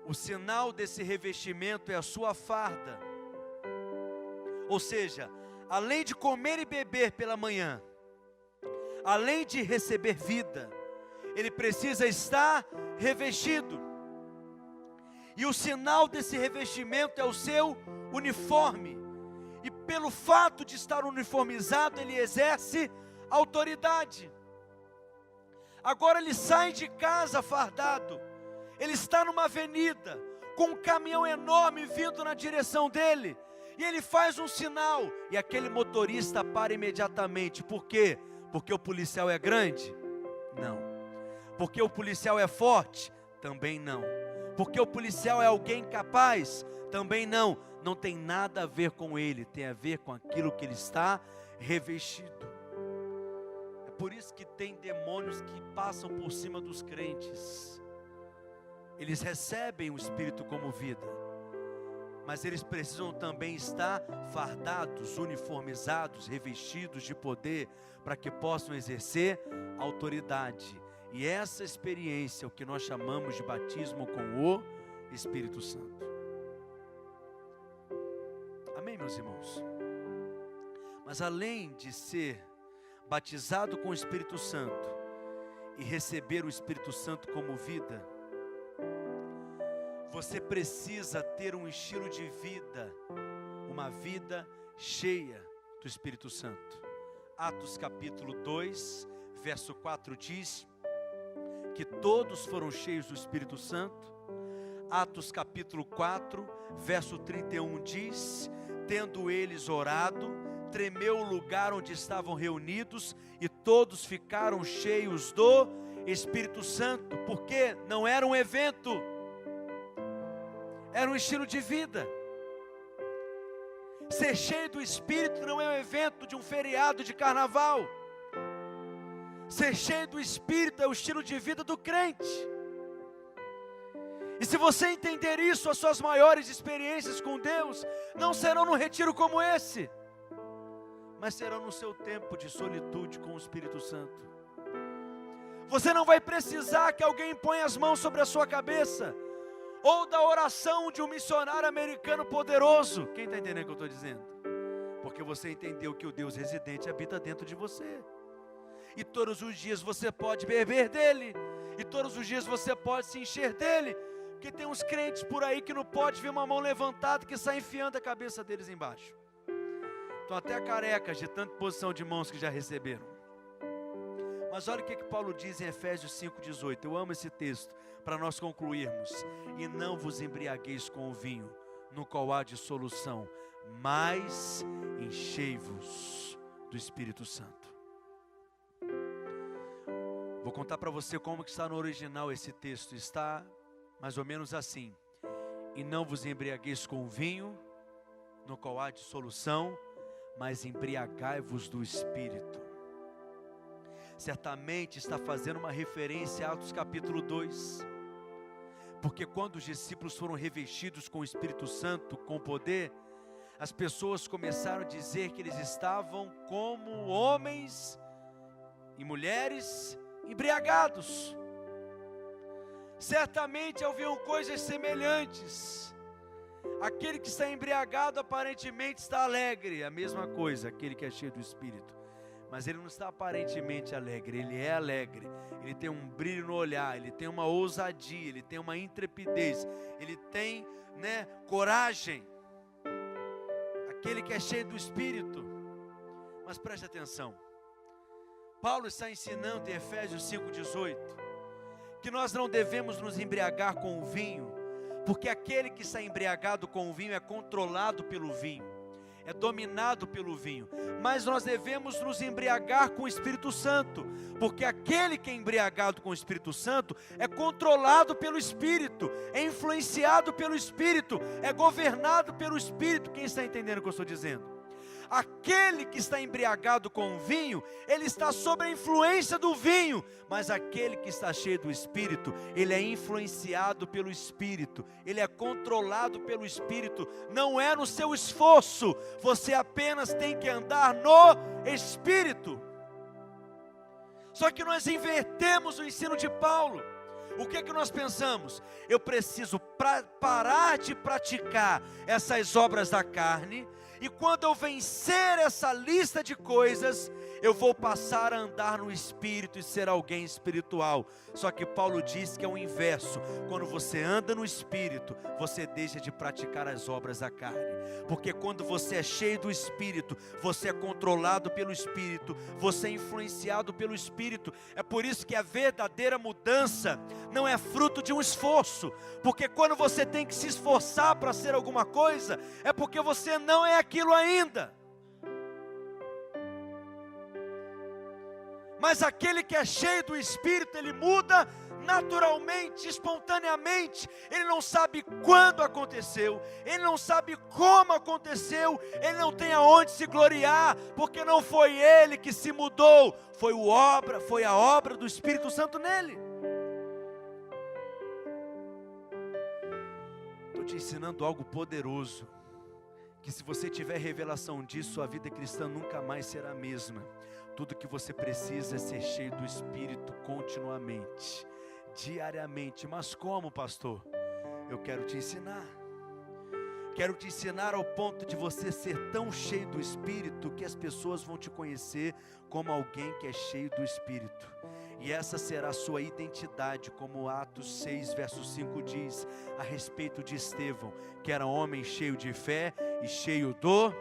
O sinal desse revestimento é a sua farda. Ou seja, além de comer e beber pela manhã, além de receber vida, ele precisa estar revestido. E o sinal desse revestimento é o seu uniforme. E pelo fato de estar uniformizado, ele exerce autoridade. Agora ele sai de casa fardado. Ele está numa avenida, com um caminhão enorme vindo na direção dele. E ele faz um sinal, e aquele motorista para imediatamente. Por quê? Porque o policial é grande? Não. Porque o policial é forte? Também não. Porque o policial é alguém capaz? Também não. Não tem nada a ver com ele, tem a ver com aquilo que ele está revestido. É por isso que tem demônios que passam por cima dos crentes. Eles recebem o Espírito como vida, mas eles precisam também estar fardados, uniformizados, revestidos de poder, para que possam exercer autoridade. E essa experiência é o que nós chamamos de batismo com o Espírito Santo. Amém, meus irmãos? Mas além de ser batizado com o Espírito Santo e receber o Espírito Santo como vida, você precisa ter um estilo de vida, uma vida cheia do Espírito Santo. Atos capítulo 2, verso 4 diz que todos foram cheios do Espírito Santo. Atos capítulo 4, verso 31 diz: tendo eles orado, tremeu o lugar onde estavam reunidos, e todos ficaram cheios do Espírito Santo. Porque não era um evento, era um estilo de vida. Ser cheio do Espírito não é um evento de um feriado de carnaval. Ser cheio do Espírito é o estilo de vida do crente. E se você entender isso, as suas maiores experiências com Deus não serão num retiro como esse, mas serão no seu tempo de solitude com o Espírito Santo. Você não vai precisar que alguém ponha as mãos sobre a sua cabeça, ou da oração de um missionário americano poderoso. Quem está entendendo o que eu estou dizendo? Porque você entendeu que o Deus residente habita dentro de você. E todos os dias você pode beber dele, e todos os dias você pode se encher dele. Porque tem uns crentes por aí que não pode ver uma mão levantada que sai enfiando a cabeça deles embaixo. Estão até carecas de tanta posição de mãos que já receberam. Mas olha o que Paulo diz em Efésios 5,18. Eu amo esse texto para nós concluirmos. E não vos embriagueis com o vinho, no qual há dissolução, mas enchei-vos do Espírito Santo. Vou contar para você como que está no original esse texto. Está mais ou menos assim: e não vos embriagueis com o vinho, no qual há dissolução, mas embriagai-vos do Espírito. Certamente está fazendo uma referência a Atos capítulo 2, porque quando os discípulos foram revestidos com o Espírito Santo, com poder, as pessoas começaram a dizer que eles estavam como homens e mulheres embriagados. Certamente ouviam coisas semelhantes. Aquele que está embriagado aparentemente está alegre, a mesma coisa, aquele que é cheio do Espírito. Mas ele não está aparentemente alegre, ele é alegre. Ele tem um brilho no olhar, ele tem uma ousadia, ele tem uma intrepidez, ele tem, coragem. Aquele que é cheio do Espírito. Mas preste atenção, Paulo está ensinando em Efésios 5,18 que nós não devemos nos embriagar com o vinho, porque aquele que está embriagado com o vinho é controlado pelo vinho, é dominado pelo vinho. Mas nós devemos nos embriagar com o Espírito Santo, porque aquele que é embriagado com o Espírito Santo é controlado pelo Espírito, é influenciado pelo Espírito, é governado pelo Espírito. Quem está entendendo o que eu estou dizendo? Aquele que está embriagado com o vinho, ele está sob a influência do vinho, mas aquele que está cheio do Espírito, ele é influenciado pelo Espírito, ele é controlado pelo Espírito, não é no seu esforço, você apenas tem que andar no Espírito. Só que nós invertemos o ensino de Paulo. O que nós pensamos? Eu preciso parar de praticar essas obras da carne, e quando eu vencer essa lista de coisas, eu vou passar a andar no Espírito e ser alguém espiritual. Só que Paulo diz que é o inverso. Quando você anda no Espírito, você deixa de praticar as obras da carne. Porque quando você é cheio do Espírito, você é controlado pelo Espírito, você é influenciado pelo Espírito. É por isso que a verdadeira mudança não é fruto de um esforço. Porque quando você tem que se esforçar para ser alguma coisa, é porque você não é aquilo ainda. Mas aquele que é cheio do Espírito, ele muda naturalmente, espontaneamente. Ele não sabe quando aconteceu, ele não sabe como aconteceu, ele não tem aonde se gloriar, porque não foi ele que se mudou, foi a obra do Espírito Santo nele. Estou te ensinando algo poderoso, que se você tiver revelação disso, a vida cristã nunca mais será a mesma. Tudo que você precisa é ser cheio do Espírito continuamente, diariamente. Mas como, pastor? Eu quero te ensinar. Quero te ensinar ao ponto de você ser tão cheio do Espírito que as pessoas vão te conhecer como alguém que é cheio do Espírito. E essa será a sua identidade, como Atos 6, verso 5 diz, a respeito de Estevão, que era homem cheio de fé e cheio do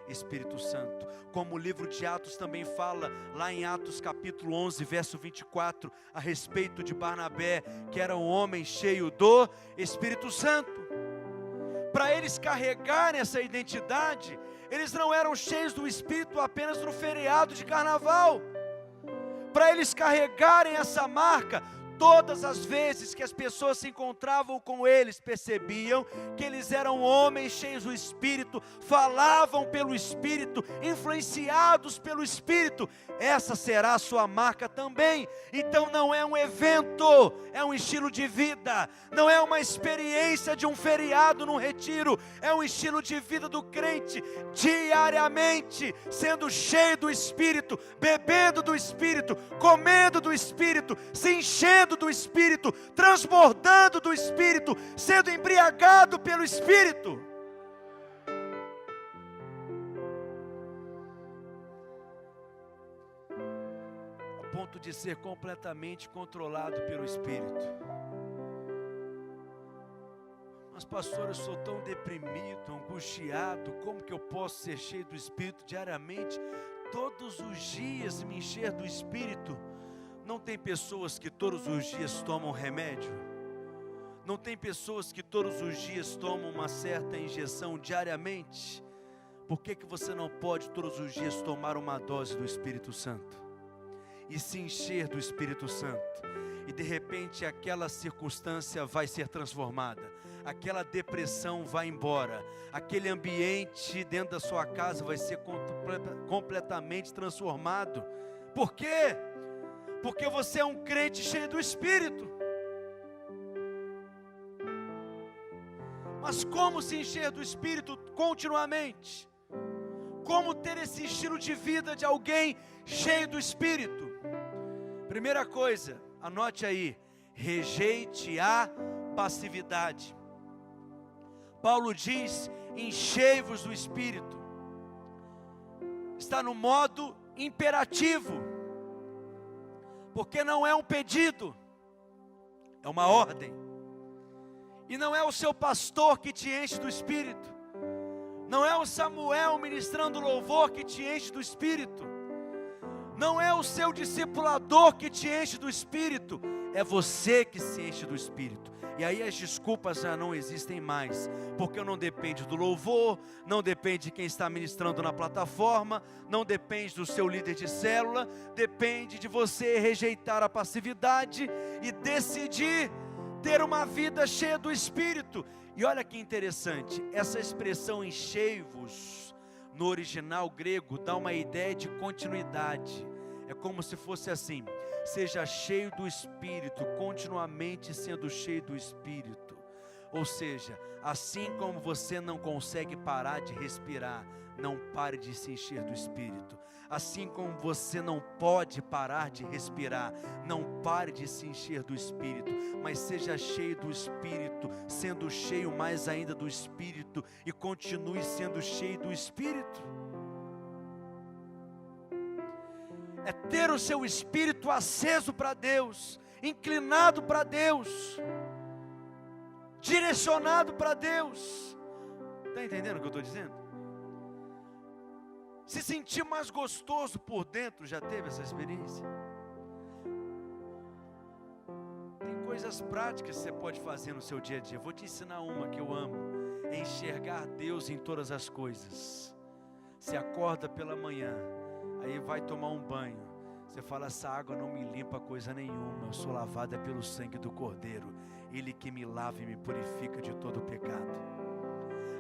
Espírito Santo. Como o livro de Atos também fala, lá em Atos capítulo 11, verso 24, a respeito de Barnabé, que era um homem cheio do Espírito Santo. Para eles carregarem essa identidade, eles não eram cheios do Espírito apenas no feriado de carnaval. Para eles carregarem essa marca, Todas as vezes que as pessoas se encontravam com eles, percebiam que eles eram homens cheios do Espírito, falavam pelo Espírito, influenciados pelo Espírito. Essa será a sua marca também. Então não é um evento, é um estilo de vida. Não é uma experiência de um feriado num retiro. É um estilo de vida do crente, diariamente, sendo cheio do Espírito, bebendo do Espírito, comendo do Espírito, se enchendo do Espírito, transbordando do Espírito, sendo embriagado pelo Espírito. Ao ponto de ser completamente controlado pelo Espírito. Mas pastor, eu sou tão deprimido, angustiado, como que eu posso ser cheio do Espírito diariamente, todos os dias me encher do Espírito? Não tem pessoas que todos os dias tomam remédio? Não tem pessoas que todos os dias tomam uma certa injeção diariamente? Por que você não pode todos os dias tomar uma dose do Espírito Santo? E se encher do Espírito Santo? E de repente aquela circunstância vai ser transformada. Aquela depressão vai embora. Aquele ambiente dentro da sua casa vai ser completamente transformado. Por quê? Porque você é um crente cheio do Espírito. Mas como se encher do Espírito continuamente? Como ter esse estilo de vida de alguém cheio do Espírito? Primeira coisa, anote aí: rejeite a passividade. Paulo diz: enchei-vos do Espírito. Está no modo imperativo. Porque não é um pedido, é uma ordem. E não é o seu pastor que te enche do Espírito. Não é o Samuel ministrando louvor que te enche do Espírito. Não é o seu discipulador que te enche do Espírito. É você que se enche do Espírito. E aí as desculpas já não existem mais, porque não depende do louvor, não depende de quem está ministrando na plataforma, não depende do seu líder de célula, depende de você rejeitar a passividade e decidir ter uma vida cheia do Espírito. E olha que interessante, essa expressão enchei-vos, no original grego, dá uma ideia de continuidade. É como se fosse assim: seja cheio do Espírito, continuamente sendo cheio do Espírito. Ou seja, assim como você não consegue parar de respirar, não pare de se encher do Espírito. Assim como você não pode parar de respirar, não pare de se encher do Espírito, mas seja cheio do Espírito, sendo cheio mais ainda do Espírito, e continue sendo cheio do Espírito. É ter o seu espírito aceso para Deus, inclinado para Deus, direcionado para Deus. Está entendendo o que eu estou dizendo? Se sentir mais gostoso por dentro, já teve essa experiência? Tem coisas práticas que você pode fazer no seu dia a dia. Vou te ensinar uma que eu amo: é enxergar Deus em todas as coisas. Você acorda pela manhã, aí vai tomar um banho, você fala: essa água não me limpa coisa nenhuma, eu sou lavada pelo sangue do Cordeiro, Ele que me lava e me purifica de todo o pecado.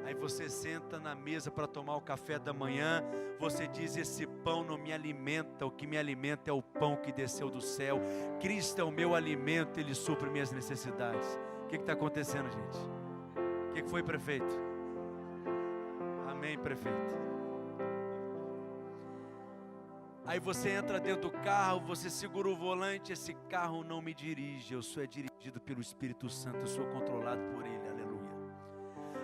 Aí você senta na mesa para tomar o café da manhã, você diz: esse pão não me alimenta, o que me alimenta é o pão que desceu do céu, Cristo é o meu alimento, Ele supre minhas necessidades. O que está acontecendo, gente? O que foi, prefeito? Amém, prefeito. Aí você entra dentro do carro, você segura o volante, esse carro não me dirige, eu sou dirigido pelo Espírito Santo, eu sou controlado por Ele, aleluia.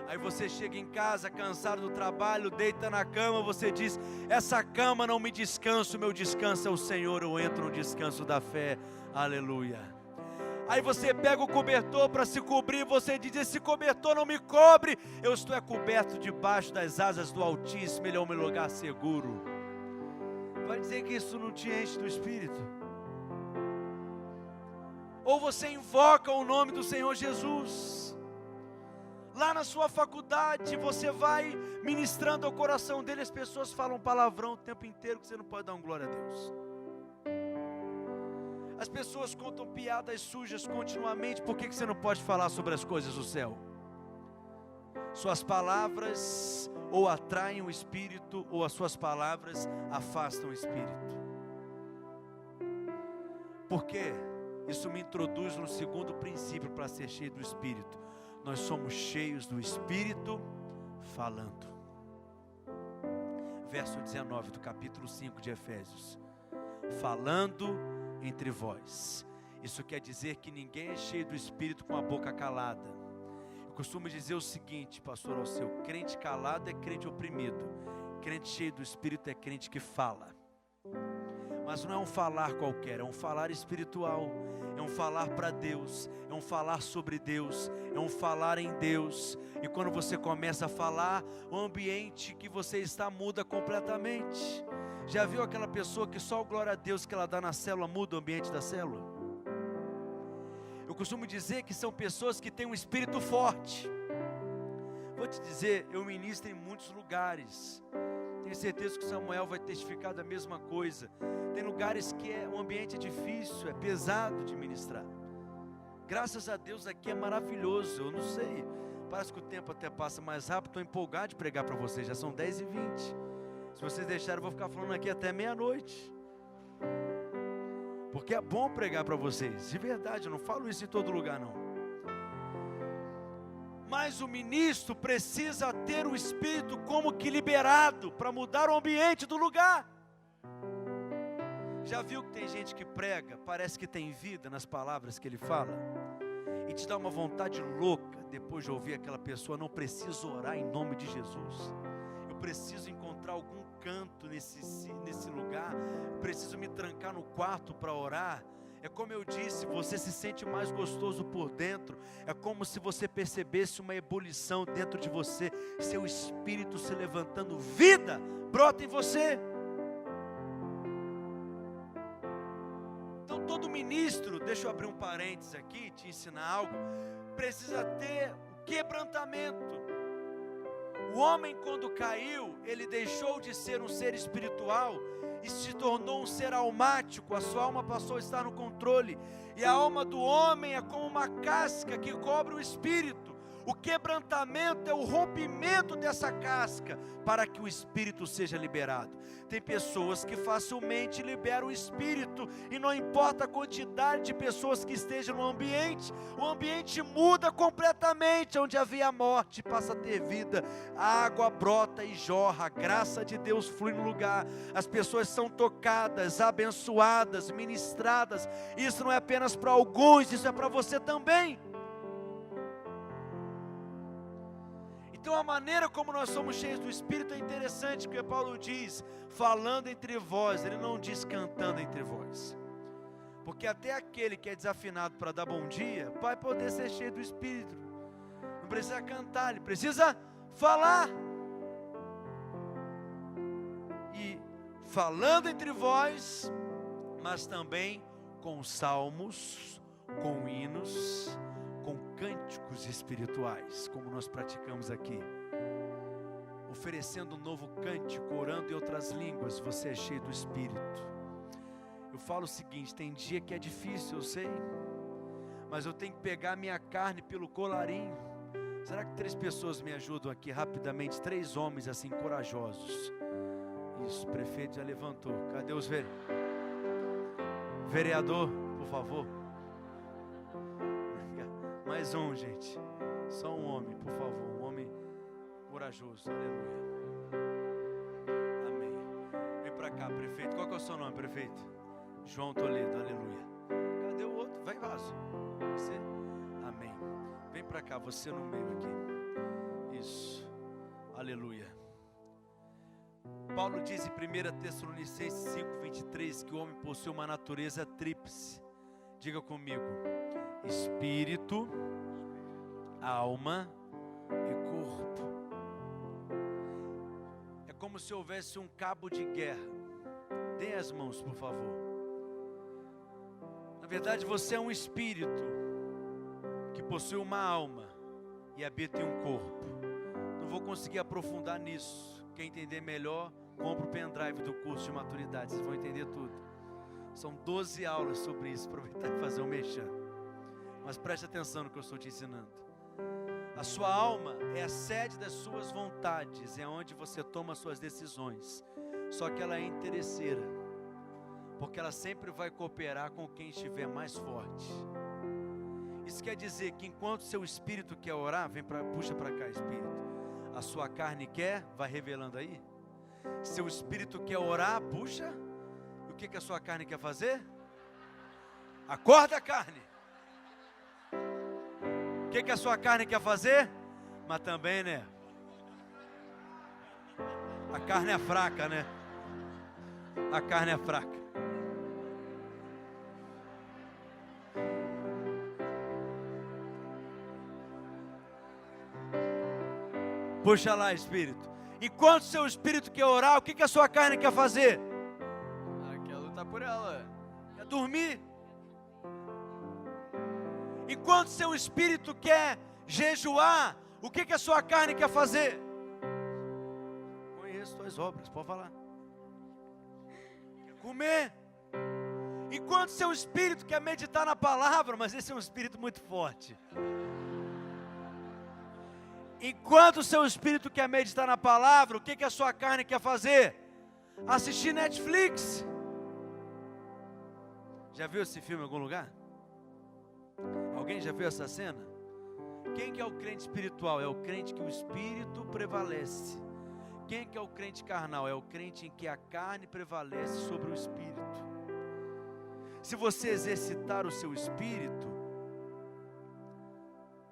Aí você chega em casa cansado do trabalho, deita na cama, você diz: essa cama não me descansa, o meu descanso é o Senhor, eu entro no descanso da fé, aleluia. Aí você pega o cobertor para se cobrir, você diz: esse cobertor não me cobre, eu estou coberto debaixo das asas do Altíssimo, Ele é o meu lugar seguro. Vai dizer que isso não te enche do Espírito? Ou você invoca o nome do Senhor Jesus, lá na sua faculdade, você vai ministrando ao coração dele, as pessoas falam palavrão o tempo inteiro, que você não pode dar um glória a Deus. As pessoas contam piadas sujas continuamente, por que você não pode falar sobre as coisas do céu? Suas palavras ou atraem o Espírito, ou as suas palavras afastam o Espírito. Por quê? Isso me introduz no segundo princípio para ser cheio do Espírito. Nós somos cheios do Espírito falando. Verso 19 do capítulo 5 de Efésios. Falando entre vós. Isso quer dizer que ninguém é cheio do Espírito com a boca calada. Eu costumo dizer o seguinte, pastor Alceu: crente calado é crente oprimido. Crente cheio do Espírito é crente que fala. Mas não é um falar qualquer, é um falar espiritual, é um falar para Deus, é um falar sobre Deus, é um falar em Deus. E quando você começa a falar, o ambiente que você está muda completamente. Já viu aquela pessoa que só o glória a Deus que ela dá na célula muda o ambiente da célula? Eu costumo dizer que são pessoas que têm um espírito forte. Vou te dizer, eu ministro em muitos lugares. Tenho certeza que o Samuel vai testificar da mesma coisa. Tem lugares que o ambiente é difícil, é pesado de ministrar. Graças a Deus aqui é maravilhoso. Eu não sei, parece que o tempo até passa mais rápido. Estou empolgado de pregar para vocês, já são 10h20. Se vocês deixarem, eu vou ficar falando aqui até meia-noite. Porque é bom pregar para vocês, de verdade, eu não falo isso em todo lugar não. Mas o ministro precisa ter o Espírito como que liberado para mudar o ambiente do lugar. Já viu que tem gente que prega, parece que tem vida nas palavras que ele fala? E te dá uma vontade louca depois de ouvir aquela pessoa: não preciso orar em nome de Jesus. Eu preciso encontrar algum canto nesse lugar, preciso me trancar no quarto para orar. É como eu disse, você se sente mais gostoso por dentro. É como se você percebesse uma ebulição dentro de você, seu espírito se levantando, vida brota em você. Então todo ministro, deixa eu abrir um parênteses aqui, te ensinar algo, precisa ter o quebrantamento. O homem, quando caiu, ele deixou de ser um ser espiritual e se tornou um ser almático. A sua alma passou a estar no controle, e a alma do homem é como uma casca que cobre o espírito. O quebrantamento é o rompimento dessa casca para que o espírito seja liberado. Tem pessoas que facilmente liberam o espírito, e não importa a quantidade de pessoas que estejam no ambiente, o ambiente muda completamente. Onde havia morte passa a ter vida, a água brota e jorra, a graça de Deus flui no lugar, as pessoas são tocadas, abençoadas, ministradas. Isso não é apenas para alguns, isso é para você também. Então a maneira como nós somos cheios do Espírito é interessante, porque Paulo diz, falando entre vós, ele não diz cantando entre vós. Porque até aquele que é desafinado para dar bom dia, vai poder ser cheio do Espírito. Não precisa cantar, ele precisa falar. E falando entre vós, mas também com salmos, com hinos, com cânticos espirituais, como nós praticamos aqui, oferecendo um novo cântico, orando em outras línguas. Você é cheio do Espírito. Eu falo o seguinte, tem dia que é difícil, eu sei, mas eu tenho que pegar minha carne pelo colarinho. Será que 3 pessoas me ajudam aqui rapidamente? 3 homens assim corajosos. Isso, o prefeito já levantou. Cadê os vereador, por favor? Mais um, gente. Só um homem, por favor. Um homem corajoso. Aleluia. Amém. Vem pra cá, prefeito. Qual que é o seu nome, prefeito? João Toledo. Aleluia. Cadê o outro? Vai, vaso. Você? Amém. Vem pra cá, você no meio aqui. Isso. Aleluia. Paulo diz em 1 Tessalonicenses 5:23 que o homem possui uma natureza tríplice. Diga comigo: espírito, alma e corpo. É como se houvesse um cabo de guerra. Dê as mãos, por favor. Na verdade, você é um espírito que possui uma alma e habita em um corpo. Não vou conseguir aprofundar nisso. Quer entender melhor? Compre o pendrive do curso de maturidade, vocês vão entender tudo. São 12 aulas sobre isso, aproveitar e fazer um merchan. Mas preste atenção no que eu estou te ensinando. A sua alma é a sede das suas vontades, é onde você toma suas decisões. Só que ela é interesseira, porque ela sempre vai cooperar com quem estiver mais forte. Isso quer dizer que enquanto seu espírito quer orar, puxa para cá, espírito. A sua carne quer, vai revelando aí. Seu espírito quer orar, puxa. E o que a sua carne quer fazer? Acorda a carne. O que a sua carne quer fazer? Mas também, né? A carne é fraca, né? A carne é fraca. Puxa lá, espírito. Enquanto seu espírito quer orar, o que a sua carne quer fazer? Quer lutar por ela. Quer dormir. Enquanto seu espírito quer jejuar, o que a sua carne quer fazer? Conheço tuas obras, pode falar. Quer comer. Enquanto seu espírito quer meditar na palavra, mas esse é um espírito muito forte. Enquanto o seu espírito quer meditar na palavra, o que a sua carne quer fazer? Assistir Netflix. Já viu esse filme em algum lugar? Alguém já viu essa cena? Quem que é o crente espiritual? É o crente que o espírito prevalece. Quem que é o crente carnal? É o crente em que a carne prevalece sobre o espírito. Se você exercitar o seu espírito,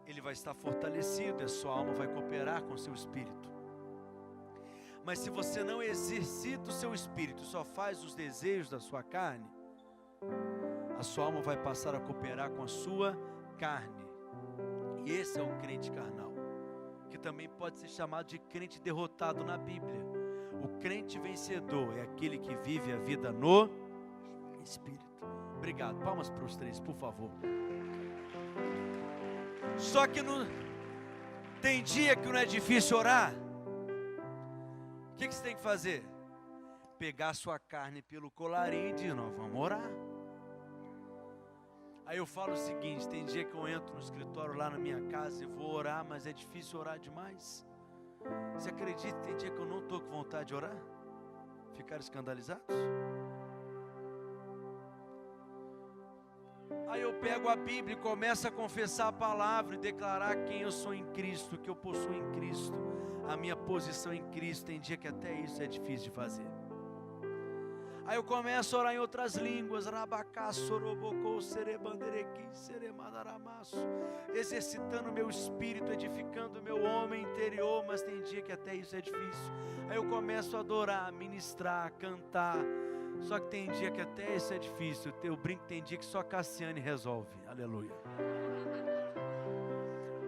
ele vai estar fortalecido, a sua alma vai cooperar com o seu espírito. Mas se você não exercita o seu espírito, só faz os desejos da sua carne, a sua alma vai passar a cooperar com a sua carne. E esse é o crente carnal, que também pode ser chamado de crente derrotado na Bíblia. O crente vencedor é aquele que vive a vida no espírito. Obrigado, palmas para os três, por favor. Só que tem dia que não é difícil orar. O que você tem que fazer? Pegar a sua carne pelo colarinho e dizer, nós vamos orar. Aí eu falo o seguinte, tem dia que eu entro no escritório lá na minha casa e vou orar, mas é difícil orar demais. Você acredita que tem dia que eu não estou com vontade de orar? Ficar escandalizados? Aí eu pego a Bíblia e começo a confessar a palavra e declarar quem eu sou em Cristo, o que eu possuo em Cristo, a minha posição em Cristo. Tem dia que até isso é difícil de fazer. Aí eu começo a orar em outras línguas, exercitando o meu espírito, edificando o meu homem interior, mas tem dia que até isso é difícil. Aí eu começo a adorar, ministrar, cantar. Só que tem dia que até isso é difícil. Eu brinco, tem dia que só Cassiane resolve. Aleluia.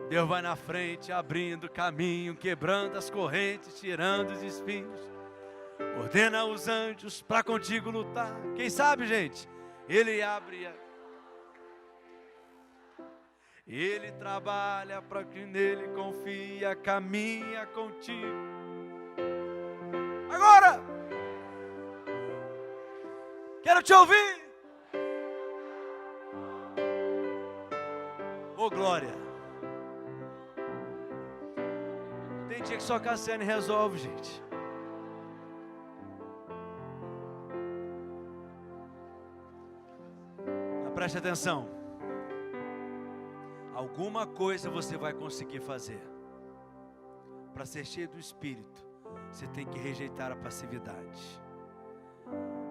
Deus vai na frente, abrindo caminho, quebrando as correntes, tirando os espinhos. Ordena os anjos para contigo lutar. Quem sabe, gente? Ele abre Ele trabalha para que nele confia, caminha contigo. Agora! Quero te ouvir. Ô glória. Tem dia que só Cassiane resolve, gente. Mas preste atenção. Alguma coisa você vai conseguir fazer. Para ser cheio do Espírito, você tem que rejeitar a passividade.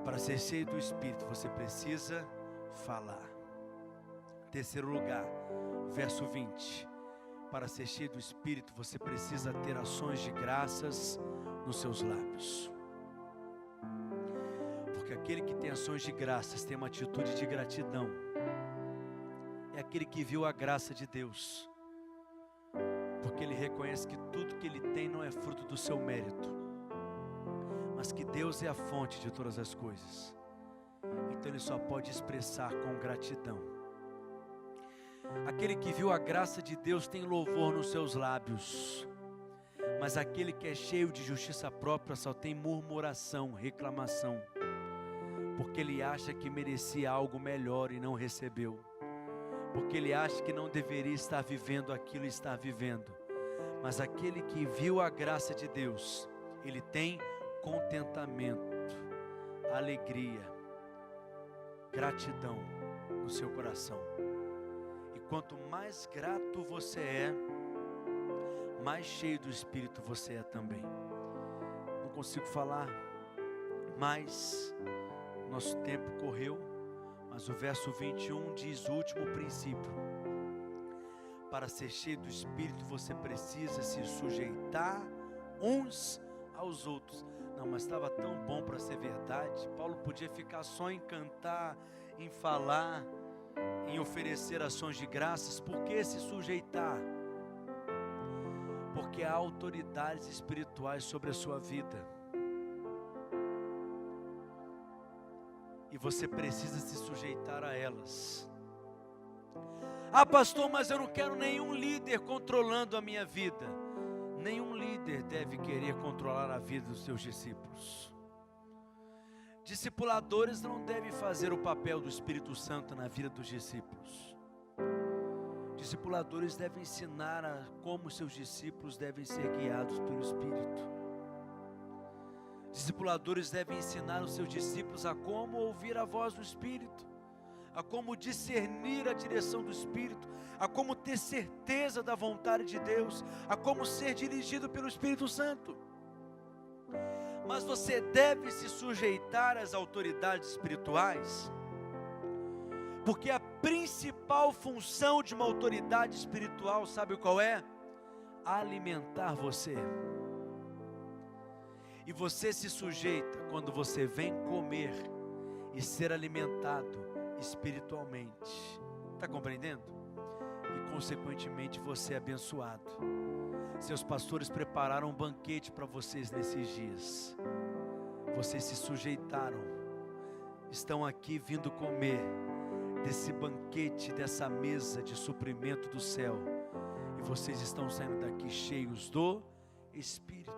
Para ser cheio do Espírito, você precisa falar. Terceiro lugar, verso 20. Para ser cheio do Espírito, você precisa ter ações de graças nos seus lábios. Porque aquele que tem ações de graças tem uma atitude de gratidão. É aquele que viu a graça de Deus. Porque ele reconhece que tudo que ele tem não é fruto do seu mérito, mas que Deus é a fonte de todas as coisas. Então ele só pode expressar com gratidão. Aquele que viu a graça de Deus tem louvor nos seus lábios, mas aquele que é cheio de justiça própria só tem murmuração, reclamação. porque ele acha que merecia algo melhor e não recebeu, porque ele acha que não deveria estar vivendo aquilo e está vivendo. Mas aquele que viu a graça de Deus, ele tem contentamento, alegria, gratidão no seu coração. E quanto mais grato você é, mais cheio do Espírito você é também. Não consigo falar, mas nosso tempo correu. Mas o verso 21 diz o último princípio: para ser cheio do Espírito você precisa se sujeitar uns aos outros. Não, mas estava tão bom para ser verdade. Paulo podia ficar só em cantar, em falar, em oferecer ações de graças. Por que se sujeitar? Porque há autoridades espirituais sobre a sua vida. E você precisa se sujeitar a elas. Ah, pastor, mas eu não quero nenhum líder controlando a minha vida. Nenhum líder deve querer controlar a vida dos seus discípulos. Discipuladores não devem fazer o papel do Espírito Santo na vida dos discípulos. Discipuladores devem ensinar a como seus discípulos devem ser guiados pelo Espírito. Discipuladores devem ensinar os seus discípulos a como ouvir a voz do Espírito, a como discernir a direção do Espírito, a como ter certeza da vontade de Deus, a como ser dirigido pelo Espírito Santo. Mas você deve se sujeitar às autoridades espirituais, porque a principal função de uma autoridade espiritual, sabe qual é? Alimentar você. E você se sujeita quando você vem comer e ser alimentado espiritualmente. Está compreendendo? E consequentemente você é abençoado. Seus pastores prepararam um banquete para vocês nesses dias. Vocês se sujeitaram. Estão aqui vindo comer desse banquete, dessa mesa de suprimento do céu. E vocês estão saindo daqui cheios do Espírito.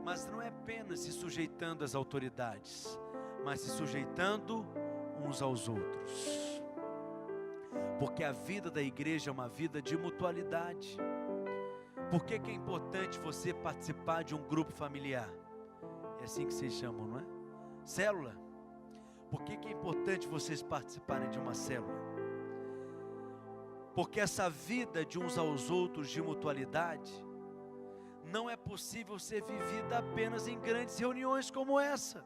Mas não é apenas se sujeitando às autoridades, mas se sujeitando uns aos outros. Porque a vida da igreja é uma vida de mutualidade. Por que é importante você participar de um grupo familiar? É assim que vocês chamam, não é? Célula. Por que é importante vocês participarem de uma célula? Porque essa vida de uns aos outros de mutualidade não é possível ser vivida apenas em grandes reuniões como essa.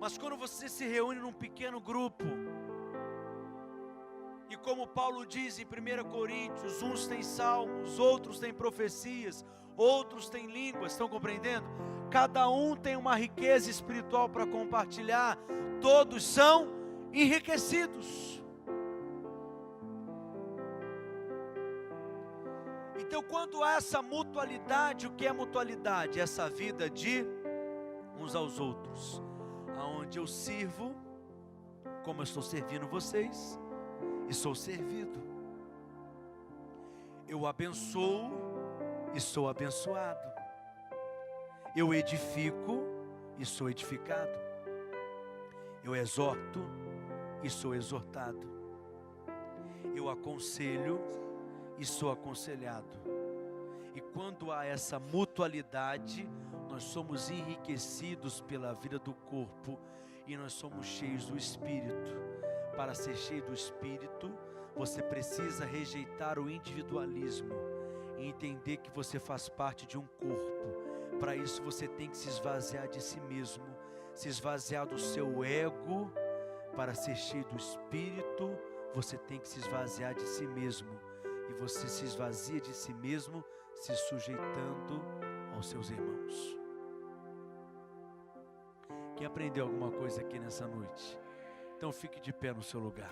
Mas quando você se reúne num pequeno grupo, e como Paulo diz em 1 Coríntios, uns têm salmos, outros têm profecias, outros têm línguas, estão compreendendo? Cada um tem uma riqueza espiritual para compartilhar, todos são enriquecidos. Então, quando há essa mutualidade, o que é mutualidade? Essa vida de uns aos outros, aonde eu sirvo, como eu estou servindo vocês, e sou servido. Eu abençoo e sou abençoado. Eu edifico e sou edificado. Eu exorto e sou exortado. Eu aconselho e sou aconselhado. E quando há essa mutualidade, nós somos enriquecidos pela vida do corpo e nós somos cheios do Espírito. Para ser cheio do Espírito, você precisa rejeitar o individualismo e entender que você faz parte de um corpo. Para isso você tem que se esvaziar de si mesmo, se esvaziar do seu ego. Para ser cheio do Espírito, você tem que se esvaziar de si mesmo. E você se esvazia de si mesmo, se sujeitando aos seus irmãos. Quem aprendeu alguma coisa aqui nessa noite? Então fique de pé no seu lugar.